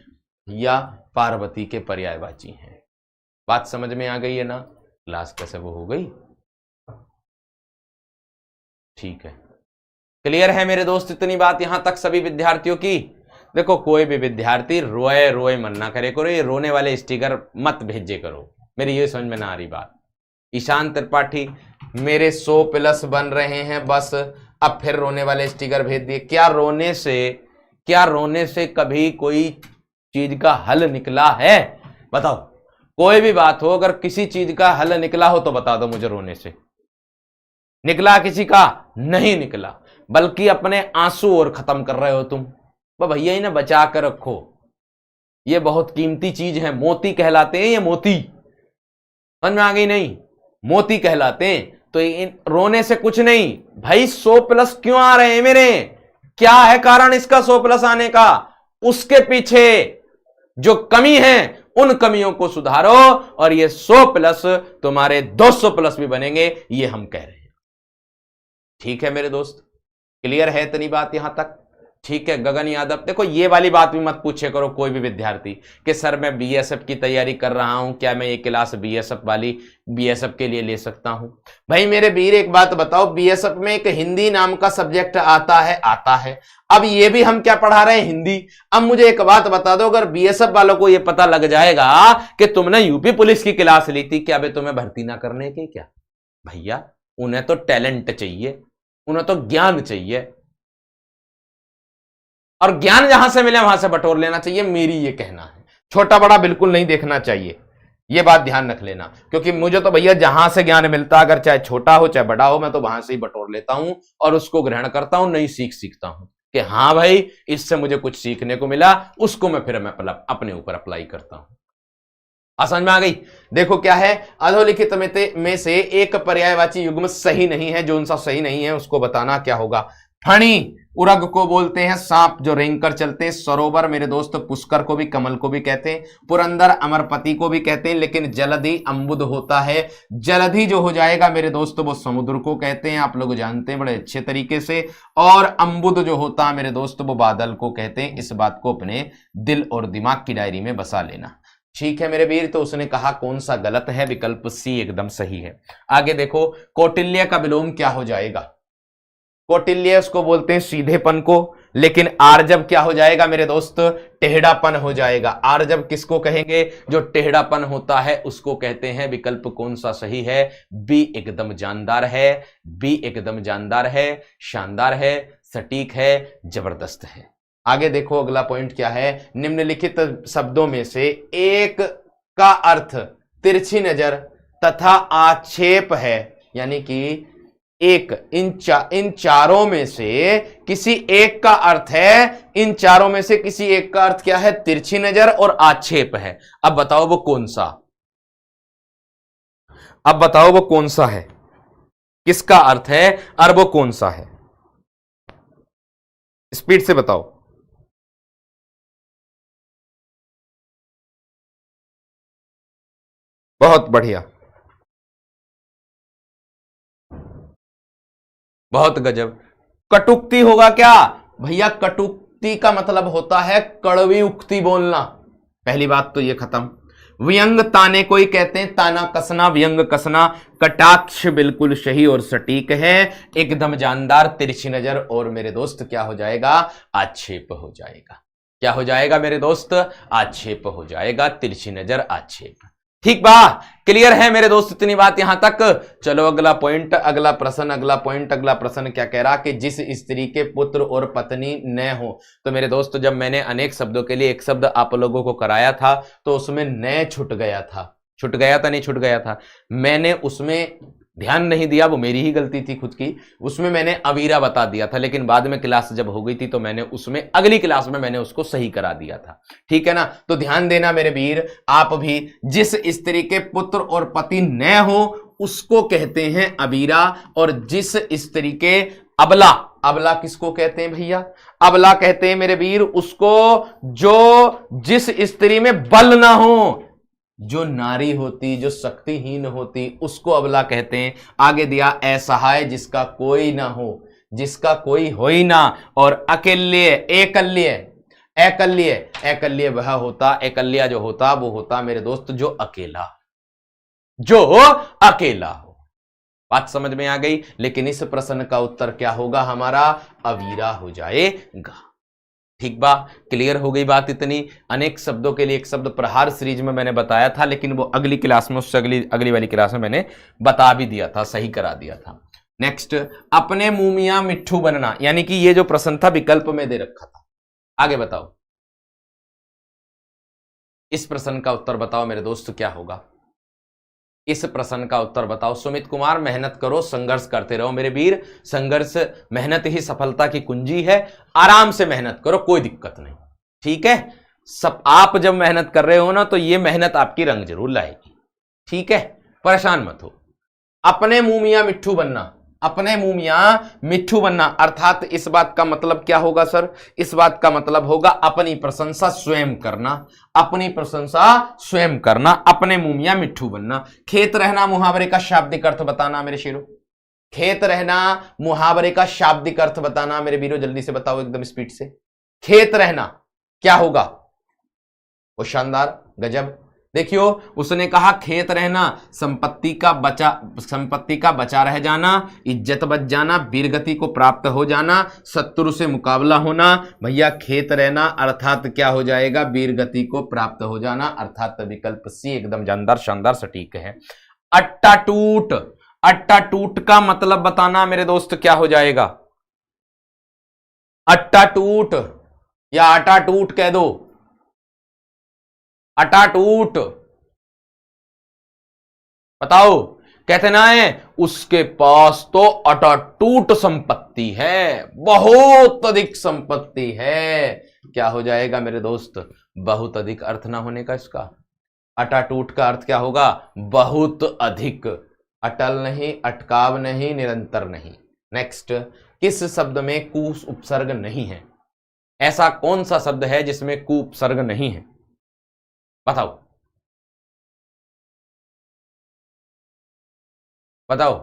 या पार्वती के पर्यायवाची है। बात समझ में आ गई है ना? क्लास कैसे वो हो गई? ठीक है, क्लियर है मेरे दोस्त इतनी बात यहां तक सभी विद्यार्थियों की? देखो, कोई भी विद्यार्थी रोए रोए मन ना करे करो, ये रोने वाले स्टिकर मत भेजे करो। मेरी ये समझ में ना आ रही बात। ईशान त्रिपाठी, मेरे 100 प्लस बन रहे हैं बस, अब फिर रोने वाले स्टिकर भेज दिए। क्या रोने से कभी कोई चीज का हल निकला है? बताओ, कोई भी बात हो, अगर किसी चीज का हल निकला हो तो बता दो मुझे। रोने से निकला किसी का? नहीं निकला, बल्कि अपने आंसू और खत्म कर रहे हो तुम। भैया इन्हें बचा कर रखो, ये बहुत कीमती चीज है। मोती कहलाते हैं ये, मोती। समझ में आ गई? नहीं, मोती कहलाते हैं। तो इन रोने से कुछ नहीं भाई। 100 प्लस क्यों आ रहे हैं मेरे? क्या है कारण इसका 100 प्लस आने का? उसके पीछे जो कमी है उन कमियों को सुधारो और ये 100 प्लस तुम्हारे 200 प्लस भी बनेंगे, ये हम कह रहे हैं। ठीक है मेरे दोस्त, क्लियर है इतनी बात यहां तक? ठीक है। गगन यादव, देखो ये वाली बात भी मत पूछे करो कोई भी विद्यार्थी कि सर मैं बीएसएफ की तैयारी कर रहा हूं, क्या मैं ये क्लास बीएसएफ के लिए ले सकता हूं? भाई मेरे वीर एक बात बताओ, बीएसएफ में एक हिंदी नाम का सब्जेक्ट आता है? आता है। अब ये भी हम क्या पढ़ा रहे हैं? हिंदी। अब मुझे एक बात बता दो, अगर बीएसएफ वालों को ये पता लग जाएगा कि तुमने यूपी पुलिस की क्लास ली थी, क्या वे तुम्हें भर्ती ना करने के? क्या भैया, उन्हें तो टैलेंट चाहिए, उन्हें तो ज्ञान चाहिए, और ज्ञान जहां से मिले वहां से बटोर लेना चाहिए। मेरी ये कहना है, छोटा बड़ा बिल्कुल नहीं देखना चाहिए, ये बात ध्यान रख लेना। क्योंकि मुझे तो भैया जहां से ज्ञान मिलता, अगर चाहे छोटा हो चाहे बड़ा हो, मैं तो वहां से ही बटोर लेता हूं और उसको ग्रहण करता हूं, नई सीखता हूं कि हाँ भाई इससे मुझे कुछ सीखने को मिला, उसको मैं फिर अपने ऊपर अप्लाई करता हूं। समझ में आ गई? देखो क्या है, अधोलिखित में से एक पर्यायवाची युग्म सही नहीं है। जो उनसा सही नहीं है उसको बताना क्या होगा। फणी, उरग को बोलते हैं सांप जो रेंग कर चलते हैं। सरोवर मेरे दोस्त पुष्कर को भी, कमल को भी कहते हैं। पुरंदर अमरपति को भी कहते हैं। लेकिन जलधि अम्बुद होता है। जलधि जो हो जाएगा मेरे दोस्त वो समुद्र को कहते हैं, आप लोग जानते हैं बड़े अच्छे तरीके से। और अम्बुद जो होता है मेरे दोस्त वो बादल को कहते हैं। इस बात को अपने दिल और दिमाग की डायरी में बसा लेना। ठीक है मेरे वीर, तो उसने कहा कौन सा गलत है? विकल्प सी एकदम सही है। आगे देखो, कौटिल्य का विलोम क्या हो जाएगा? कौटिल्य उसको बोलते हैं सीधेपन को, लेकिन आर्जव क्या हो जाएगा मेरे दोस्त? टेढ़ापन हो जाएगा। आर्जव किसको कहेंगे? जो टेढ़ापन होता है उसको कहते हैं। विकल्प कौन सा सही है? बी एकदम जानदार है। बी एकदम जानदार है, शानदार है, सटीक है, जबरदस्त है। आगे देखो अगला पॉइंट क्या है। निम्नलिखित शब्दों में से एक का अर्थ तिरछी नजर तथा आक्षेप है, यानी कि एक इन चारों में से किसी एक का अर्थ है, इन चारों में से किसी एक का अर्थ क्या है? तिरछी नजर और आक्षेप है। अब बताओ वो कौन सा? अब बताओ वो कौन सा है? किसका अर्थ है और वो कौन सा है? स्पीड से बताओ। बहुत बढ़िया, बहुत गजब। कटुक्ति होगा क्या? भैया कटुक्ति का मतलब होता है कड़वी उक्ति बोलना। पहली बात तो ये खत्म। व्यंग ताने को ही कहते हैं, ताना कसना, व्यंग कसना। कटाक्ष बिल्कुल सही और सटीक है, एकदम जानदार, तिरछी नजर। और मेरे दोस्त क्या हो जाएगा? आक्षेप हो जाएगा। क्या हो जाएगा मेरे दोस्त? आक्षेप हो जाएगा, तिरछी नजर, आक्षेप। ठीक बा, क्लियर है मेरे दोस्त इतनी बात यहां तक। चलो अगला पॉइंट, अगला प्रश्न, अगला पॉइंट, अगला प्रश्न क्या कह रहा कि जिस स्त्री के पुत्र और पत्नी न हो। तो मेरे दोस्त जब मैंने अनेक शब्दों के लिए एक शब्द आप लोगों को कराया था तो उसमें न छूट गया था, छूट गया था, नहीं छूट गया था, मैंने उसमें ध्यान नहीं दिया, वो मेरी ही गलती थी खुद की, उसमें मैंने अवीरा बता दिया था, लेकिन बाद में क्लास जब हो गई थी तो मैंने उसमें अगली क्लास में मैंने उसको सही करा दिया था। ठीक है ना, तो ध्यान देना मेरे वीर, आप भी जिस स्त्री के पुत्र और पति न हो उसको कहते हैं अवीरा, और जिस स्त्री के अबला, अबला किसको कहते हैं भैया, अबला कहते हैं मेरे वीर उसको जो जिस स्त्री में बल ना हो, जो नारी होती, जो शक्तिहीन होती, उसको अबला कहते हैं। आगे दिया असहाय जिसका कोई ना हो, जिसका कोई हो ही ना, और अकेल्य, एकल्य, एकल्य, एकल्य वह होता, एकल्या जो होता वो होता मेरे दोस्त जो अकेला, जो अकेला हो। बात समझ में आ गई। लेकिन इस प्रश्न का उत्तर क्या होगा हमारा, अवीरा हो जाएगा। ठीक बा, क्लियर हो गई बात इतनी। अनेक शब्दों के लिए एक शब्द प्रहार सीरीज में मैंने बताया था, लेकिन वो अगली क्लास में, उससे अगली वाली क्लास में मैंने बता भी दिया था, सही करा दिया था। नेक्स्ट, अपने मुंह मियां मिट्ठू बनना, यानी कि ये जो प्रश्न था विकल्प में दे रखा था। आगे बताओ, इस प्रश्न का उत्तर बताओ मेरे दोस्त क्या होगा, इस प्रश्न का उत्तर बताओ। सुमित कुमार, मेहनत करो, संघर्ष करते रहो मेरे वीर, संघर्ष, मेहनत ही सफलता की कुंजी है, आराम से मेहनत करो, कोई दिक्कत नहीं। ठीक है, सब आप जब मेहनत कर रहे हो ना तो ये मेहनत आपकी रंग जरूर लाएगी। ठीक है, परेशान मत हो। अपने मुंह मियां मिट्ठू बनना, अपने मुंह मियां मिट्ठू बनना अर्थात इस बात का मतलब क्या होगा सर, इस बात का मतलब होगा अपनी प्रशंसा स्वयं करना, अपनी प्रशंसा स्वयं करना, अपने मुंह मियां मिट्ठू बनना। खेत रहना मुहावरे का शाब्दिक अर्थ बताना मेरे शेरों, खेत रहना मुहावरे का शाब्दिक अर्थ बताना मेरे वीरों, जल्दी से बताओ एकदम स्पीड से। खेत रहना क्या होगा, वो शानदार गजब। देखियो, उसने कहा खेत रहना संपत्ति का बचा रह जाना, इज्जत बच जाना, वीरगति को प्राप्त हो जाना, शत्रु से मुकाबला होना। भैया खेत रहना अर्थात क्या हो जाएगा, वीरगति को प्राप्त हो जाना, अर्थात विकल्प सी एकदम जानदार शानदार सटीक है। अट्टा टूट, अट्टा टूट का मतलब बताना मेरे दोस्त क्या हो जाएगा, अट्टा टूट या आटा टूट कह दो, अटाटूट बताओ। कहते ना है उसके पास तो अटाटूट संपत्ति है, बहुत अधिक संपत्ति है। क्या हो जाएगा मेरे दोस्त, बहुत अधिक अर्थ ना होने का इसका, अटाटूट का अर्थ क्या होगा, बहुत अधिक, अटल नहीं, अटकाव नहीं, निरंतर नहीं। नेक्स्ट, किस शब्द में कु उपसर्ग नहीं है, ऐसा कौन सा शब्द है जिसमें कु उपसर्ग नहीं है, बताओ बताओ।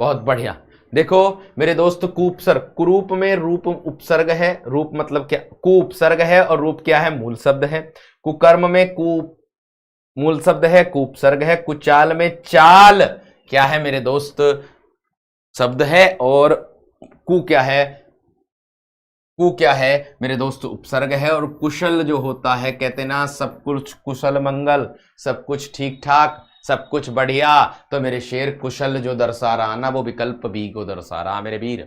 बहुत बढ़िया। देखो मेरे दोस्त, कुपसर्ग, कुरूप में रूप उपसर्ग है, रूप मतलब क्या, कु उपसर्ग है और रूप क्या है, मूल शब्द है। कुकर्म में कु मूल शब्द है, कुपसर्ग है। कुचाल में चाल क्या है मेरे दोस्त, शब्द है, और कु क्या है, कु क्या है मेरे दोस्त, उपसर्ग है। और कुशल जो होता है, कहते ना सब कुछ कुशल मंगल, सब कुछ ठीक ठाक, सब कुछ बढ़िया, तो मेरे शेर कुशल जो दर्शा रहा ना वो विकल्प बी को दर्शा रहा मेरे वीर।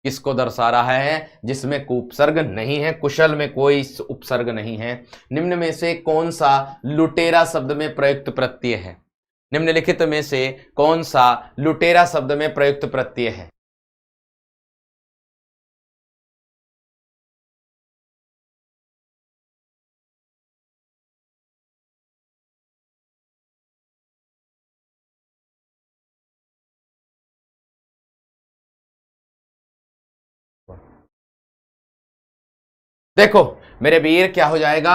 किसको दर्शा रहा है, जिसमें उपसर्ग नहीं है, कुशल में कोई उपसर्ग नहीं है। निम्न में से कौन सा लुटेरा शब्द में प्रयुक्त प्रत्यय है, निम्नलिखित में से कौन सा लुटेरा शब्द में प्रयुक्त प्रत्यय है। देखो मेरे वीर, क्या हो जाएगा,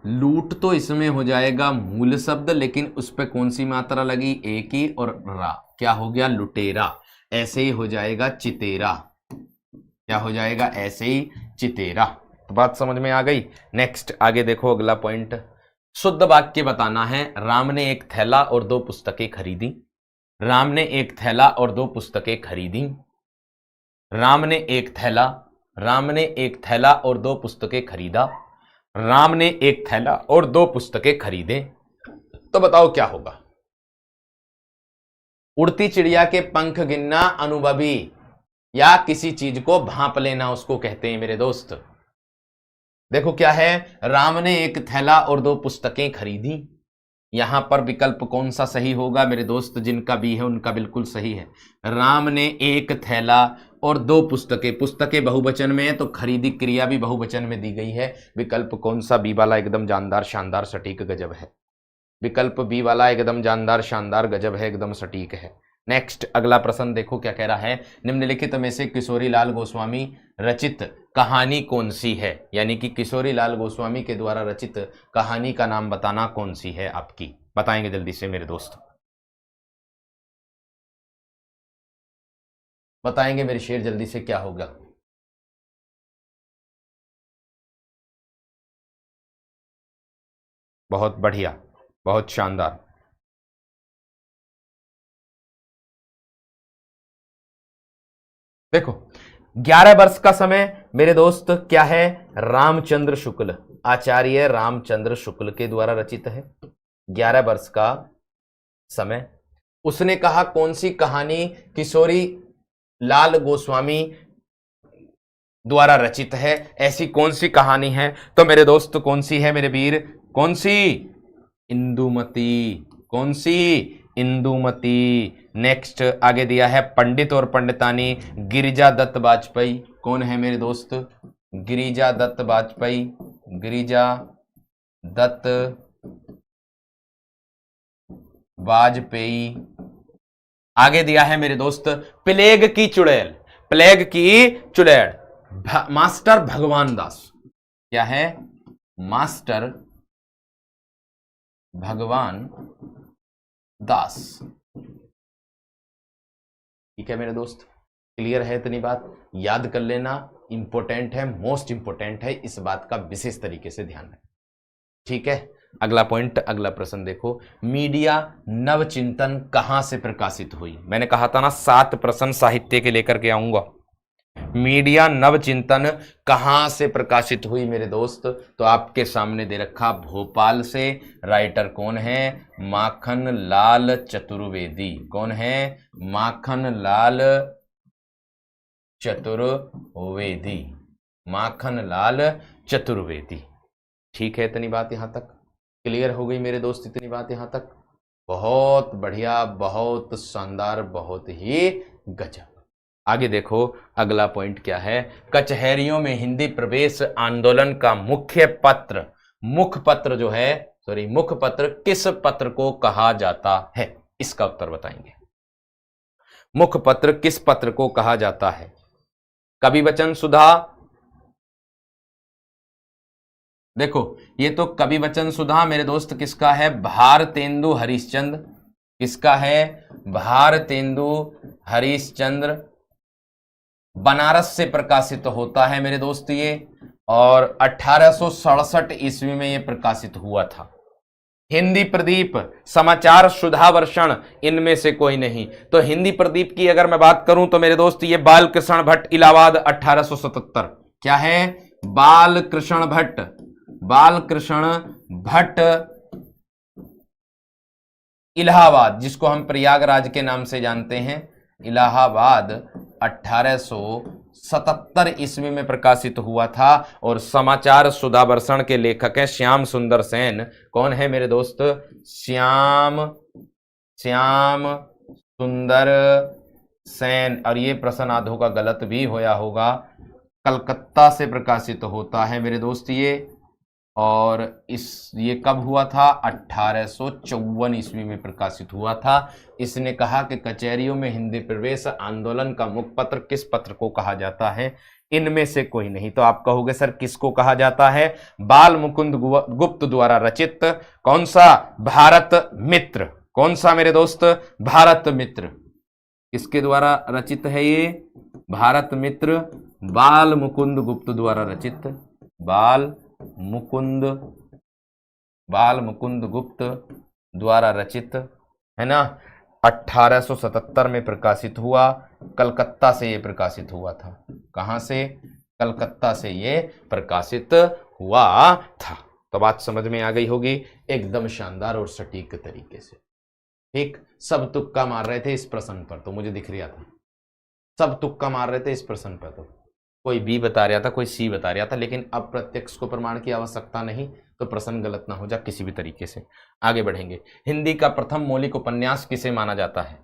लूट तो इसमें हो जाएगा मूल शब्द, लेकिन उस पर कौन सी मात्रा लगी, एक ही, और रा, क्या हो गया, लुटेरा। ऐसे ही हो जाएगा चितेरा, क्या हो जाएगा, ऐसे ही चितेरा। तो बात समझ में आ गई। नेक्स्ट आगे देखो, अगला पॉइंट, शुद्ध वाक्य बताना है। राम ने एक थैला और 2 पुस्तकें खरीदी, राम ने एक थैला और 2 पुस्तकें खरीदी, राम ने एक थैला राम ने एक थैला और 2 पुस्तकें खरीदा। राम ने एक थैला और 2 पुस्तकें खरीदे, तो बताओ क्या होगा। उड़ती चिड़िया के पंख गिनना अनुभवी या किसी चीज को भांप लेना उसको कहते हैं मेरे दोस्त। देखो क्या है, राम ने एक थैला और 2 पुस्तकें खरीदी। यहां पर विकल्प कौन सा सही होगा मेरे दोस्त, जिनका बी है उनका बिल्कुल सही है। राम ने एक थैला और 2 पुस्तकें, पुस्तकें बहुवचन में है तो खरीदी क्रिया भी बहुवचन में दी गई है। विकल्प कौन सा, बी वाला एकदम जानदार शानदार सटीक गजब है। विकल्प बी वाला एकदम जानदार शानदार गजब है, एकदम सटीक है। नेक्स्ट अगला प्रश्न देखो क्या कह रहा है। निम्नलिखित में से किशोरी लाल गोस्वामी रचित कहानी कौन सी है, यानी कि किशोरी लाल गोस्वामी के द्वारा रचित कहानी का नाम बताना कौन सी है आपकी, बताएंगे जल्दी से मेरे दोस्त, बताएंगे मेरे शेर जल्दी से क्या होगा। बहुत बढ़िया, बहुत शानदार। देखो 11 वर्ष का समय मेरे दोस्त क्या है, रामचंद्र शुक्ल, आचार्य रामचंद्र शुक्ल के द्वारा रचित है। 11 वर्ष का समय। उसने कहा कौन सी कहानी किशोरी लाल गोस्वामी द्वारा रचित है, ऐसी कौन सी कहानी है, तो मेरे दोस्त कौन सी है मेरे वीर, कौन सी, इंदुमती। कौन सी, इंदुमती। नेक्स्ट आगे दिया है पंडित और पंडितानी गिरिजा दत्त वाजपेयी, कौन है मेरे दोस्त, गिरिजा दत्त वाजपेयी, गिरिजा दत्त वाजपेयी। आगे दिया है मेरे दोस्त प्लेग की चुड़ैल, प्लेग की चुड़ैल मास्टर भगवान दास, क्या है, मास्टर भगवान दास। ठीक है मेरे दोस्त, क्लियर है इतनी बात, याद कर लेना, इंपॉर्टेंट है, मोस्ट इंपॉर्टेंट है, इस बात का विशेष तरीके से ध्यान रखें। ठीक है, अगला पॉइंट, अगला प्रश्न देखो। मीडिया नवचिंतन कहां से प्रकाशित हुई, मैंने कहा था ना 7 प्रश्न साहित्य के लेकर के आऊंगा। मीडिया नवचिंतन कहां से प्रकाशित हुई मेरे दोस्त, तो आपके सामने दे रखा भोपाल से। राइटर कौन है, माखन लाल चतुर्वेदी, कौन है, माखन लाल चतुर्वेदी, माखन लाल चतुर्वेदी। ठीक है, इतनी बात यहां तक क्लियर हो गई मेरे दोस्त, इतनी बात यहां तक, बहुत बढ़िया, बहुत शानदार, बहुत ही गजब। आगे देखो अगला पॉइंट क्या है। कचहरियों में हिंदी प्रवेश आंदोलन का मुख्य पत्र, मुखपत्र जो है, सॉरी मुखपत्र किस पत्र को कहा जाता है, इसका उत्तर बताएंगे। मुखपत्र किस पत्र को कहा जाता है, कवि वचन सुधा, देखो ये तो कवि वचन सुधा मेरे दोस्त किसका है, भारतेंदु हरिश्चंद्र, किसका है, भारतेंदु हरिश्चंद्र, बनारस से प्रकाशित होता है मेरे दोस्त ये, और 1867 ईस्वी में ये प्रकाशित हुआ था। हिंदी प्रदीप, समाचार सुधा वर्षण, इनमें से कोई नहीं। तो हिंदी प्रदीप की अगर मैं बात करूं तो मेरे दोस्त ये बालकृष्ण भट्ट इलाहाबाद 1877, क्या है, बालकृष्ण भट्ट, बालकृष्ण भट्ट इलाहाबाद, जिसको हम प्रयागराज के नाम से जानते हैं, इलाहाबाद 1877 ईस्वी में प्रकाशित हुआ था। और समाचार सुधावर्षण के लेखक हैं श्याम सुंदर सेन, कौन है मेरे दोस्त, श्याम सुंदर सेन। और ये प्रश्न आधो का गलत भी होया होगा, कलकत्ता से प्रकाशित होता है मेरे दोस्त ये, और ये कब हुआ था, 1854 ईस्वी में प्रकाशित हुआ था। इसने कहा कि कचहरियों में हिंदी प्रवेश आंदोलन का मुखपत्र किस पत्र को कहा जाता है, इनमें से कोई नहीं। तो आप कहोगे सर किसको कहा जाता है, बाल मुकुंद गुप्त द्वारा रचित कौन सा, भारत मित्र, कौन सा मेरे दोस्त, भारत मित्र, किसके द्वारा रचित है ये, भारत मित्र, बाल मुकुंद गुप्त द्वारा रचित, बाल मुकुंद गुप्त द्वारा रचित है ना, 1877 में प्रकाशित हुआ, कलकत्ता से यह प्रकाशित हुआ था। कहां से, कलकत्ता से ये प्रकाशित हुआ था। तो बात समझ में आ गई होगी, एकदम शानदार और सटीक तरीके से। ठीक, सब तुक्का मार रहे थे इस प्रश्न पर, तो मुझे दिख रहा था सब तुक्का मार रहे थे इस प्रश्न पर, तो कोई बी बता रहा था, कोई सी बता रहा था, लेकिन अब प्रत्यक्ष को प्रमाण की आवश्यकता नहीं, तो प्रश्न गलत ना हो जाए किसी भी तरीके से। आगे बढ़ेंगे। हिंदी का प्रथम मौलिक उपन्यास किसे माना जाता है?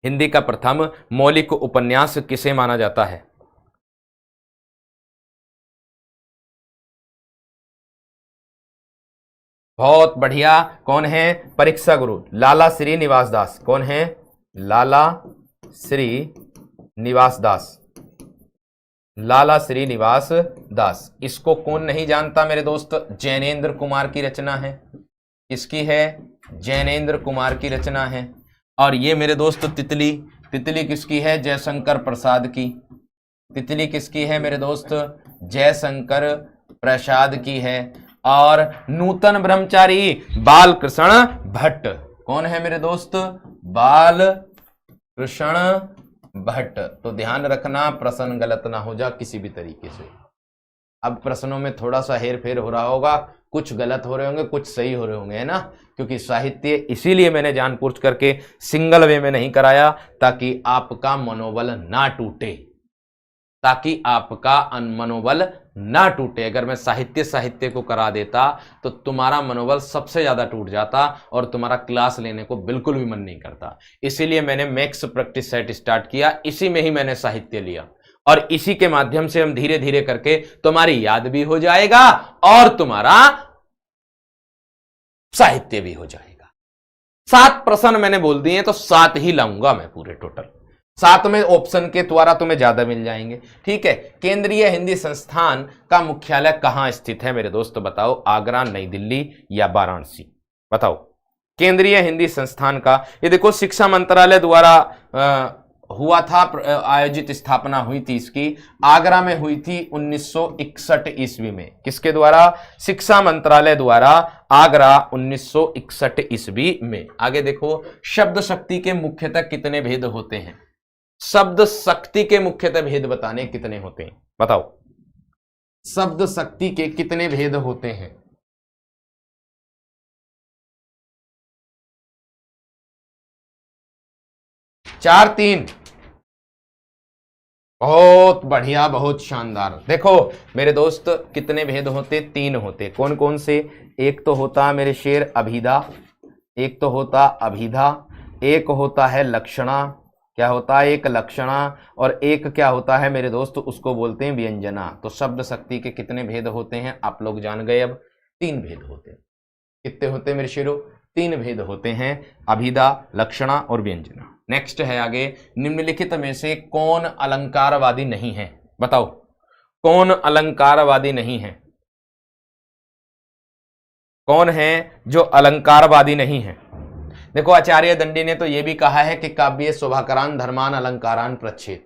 हिंदी का प्रथम मौलिक उपन्यास किसे माना जाता है? बहुत बढ़िया, कौन है? परीक्षा गुरु लाला श्रीनिवास दास। कौन है? लाला श्रीनिवास दास। लाला श्रीनिवास दास, इसको कौन नहीं जानता मेरे दोस्त? जैनेन्द्र कुमार की रचना है। किसकी है? जैनेन्द्र कुमार की रचना है। और ये मेरे दोस्त तितली, तितली किसकी है? जयशंकर प्रसाद की। तितली किसकी है मेरे दोस्त? जयशंकर प्रसाद की है। और नूतन ब्रह्मचारी बालकृष्ण भट्ट। कौन है मेरे दोस्त? बालकृष्ण भट्ट। तो ध्यान रखना प्रश्न गलत ना हो जा किसी भी तरीके से। अब प्रश्नों में थोड़ा सा हेर फेर हो रहा होगा, कुछ गलत हो रहे होंगे, कुछ सही हो रहे होंगे, है ना, क्योंकि साहित्य इसीलिए मैंने जानबूझ करके सिंगल वे में नहीं कराया, ताकि आपका मनोबल ना टूटे, ताकि आपका मनोबल ना टूटे। अगर मैं साहित्य को करा देता तो तुम्हारा मनोबल सबसे ज्यादा टूट जाता और तुम्हारा क्लास लेने को बिल्कुल भी मन नहीं करता। इसीलिए मैंने मैक्स प्रैक्टिस सेट स्टार्ट किया, इसी में ही मैंने साहित्य लिया, और इसी के माध्यम से हम धीरे धीरे करके तुम्हारी याद भी हो जाएगा और तुम्हारा साहित्य भी हो जाएगा। 7 प्रश्न मैंने बोल दिए, तो 7 ही लाऊंगा मैं पूरे टोटल। 7 में ऑप्शन के द्वारा तुम्हें ज्यादा मिल जाएंगे। ठीक है। केंद्रीय हिंदी संस्थान का मुख्यालय कहां स्थित है मेरे दोस्त? बताओ, आगरा, नई दिल्ली या वाराणसी? बताओ। केंद्रीय हिंदी संस्थान का, ये देखो शिक्षा मंत्रालय द्वारा हुआ था, आयोजित स्थापना हुई थी इसकी, आगरा में हुई थी 1961 ईस्वी में। किसके द्वारा? शिक्षा मंत्रालय द्वारा, आगरा 1961 ईस्वी में। आगे देखो, शब्द शक्ति के मुख्यतः कितने भेद होते हैं? शब्द शक्ति के मुख्यतः भेद बताने कितने होते हैं? बताओ, शब्द शक्ति के कितने भेद होते हैं? चार, 3? बहुत बढ़िया, बहुत शानदार। देखो मेरे दोस्त, कितने भेद होते? 3 होते। कौन कौन से? एक तो होता मेरे शेर अभिधा, एक तो होता अभिधा, एक होता है लक्षणा। क्या होता है? एक लक्षणा। और एक क्या होता है मेरे दोस्त? उसको बोलते हैं व्यंजना। तो शब्द शक्ति के कितने भेद होते हैं आप लोग जान गए। अब 3 भेद होते हैं। कितने होते हैं मेरे शेरों? 3 भेद होते हैं, अभिधा, लक्षणा और व्यंजना। नेक्स्ट है आगे, निम्नलिखित में से कौन अलंकारवादी नहीं है? बताओ, कौन अलंकारवादी नहीं है? कौन है जो अलंकारवादी नहीं है? देखो, आचार्य दंडी ने तो यह भी कहा है कि काव्य शोभाकरान धर्मान अलंकारान प्रच्छेद।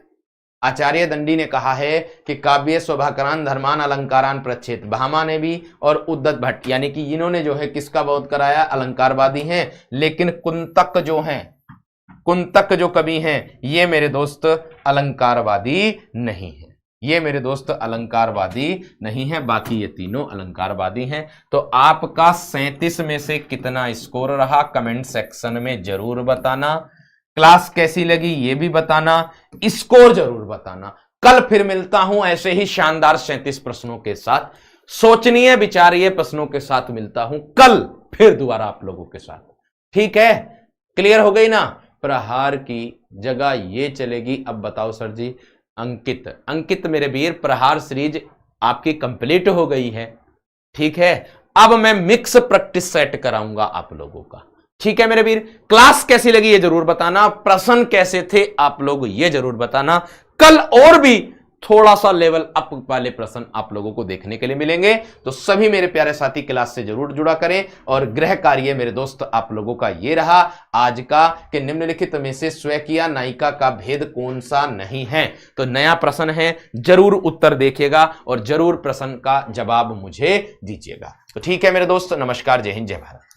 आचार्य दंडी ने कहा है कि काव्य शोभाकरान धर्मान अलंकारान प्रच्छेद। भामा ने भी और उद्दत भट्ट, यानी कि इन्होंने जो है किसका बोध कराया? अलंकारवादी हैं। लेकिन कुंतक जो हैं, कुंतक जो कवि हैं, ये मेरे दोस्त अलंकारवादी नहीं है। ये मेरे दोस्त अलंकारवादी नहीं है, बाकी ये तीनों अलंकारवादी हैं। तो आपका 37 में से कितना स्कोर रहा कमेंट सेक्शन में जरूर बताना। क्लास कैसी लगी ये भी बताना, स्कोर जरूर बताना। कल फिर मिलता हूं ऐसे ही शानदार 37 प्रश्नों के साथ, सोचनीय विचारीय प्रश्नों के साथ मिलता हूं कल फिर दोबारा आप लोगों के साथ। ठीक है, क्लियर हो गई ना? प्रहार की जगह ये चलेगी। अब बताओ सर जी, अंकित, अंकित मेरे वीर, प्रहार सीरीज आपकी कंप्लीट हो गई है। ठीक है, अब मैं मिक्स प्रैक्टिस सेट कराऊंगा आप लोगों का। ठीक है मेरे वीर, क्लास कैसी लगी ये जरूर बताना, प्रश्न कैसे थे आप लोग ये जरूर बताना। कल और भी थोड़ा सा लेवल अप वाले प्रश्न आप लोगों को देखने के लिए मिलेंगे। तो सभी मेरे प्यारे साथी क्लास से जरूर जुड़ा करें। और गृह कार्य मेरे दोस्त आप लोगों का ये रहा आज का कि निम्नलिखित में से स्वकीय नायिका का भेद कौन सा नहीं है। तो नया प्रश्न है, जरूर उत्तर देखिएगा और जरूर प्रश्न का जवाब मुझे दीजिएगा। तो ठीक है मेरे दोस्त, नमस्कार, जय हिंद, जय भारत।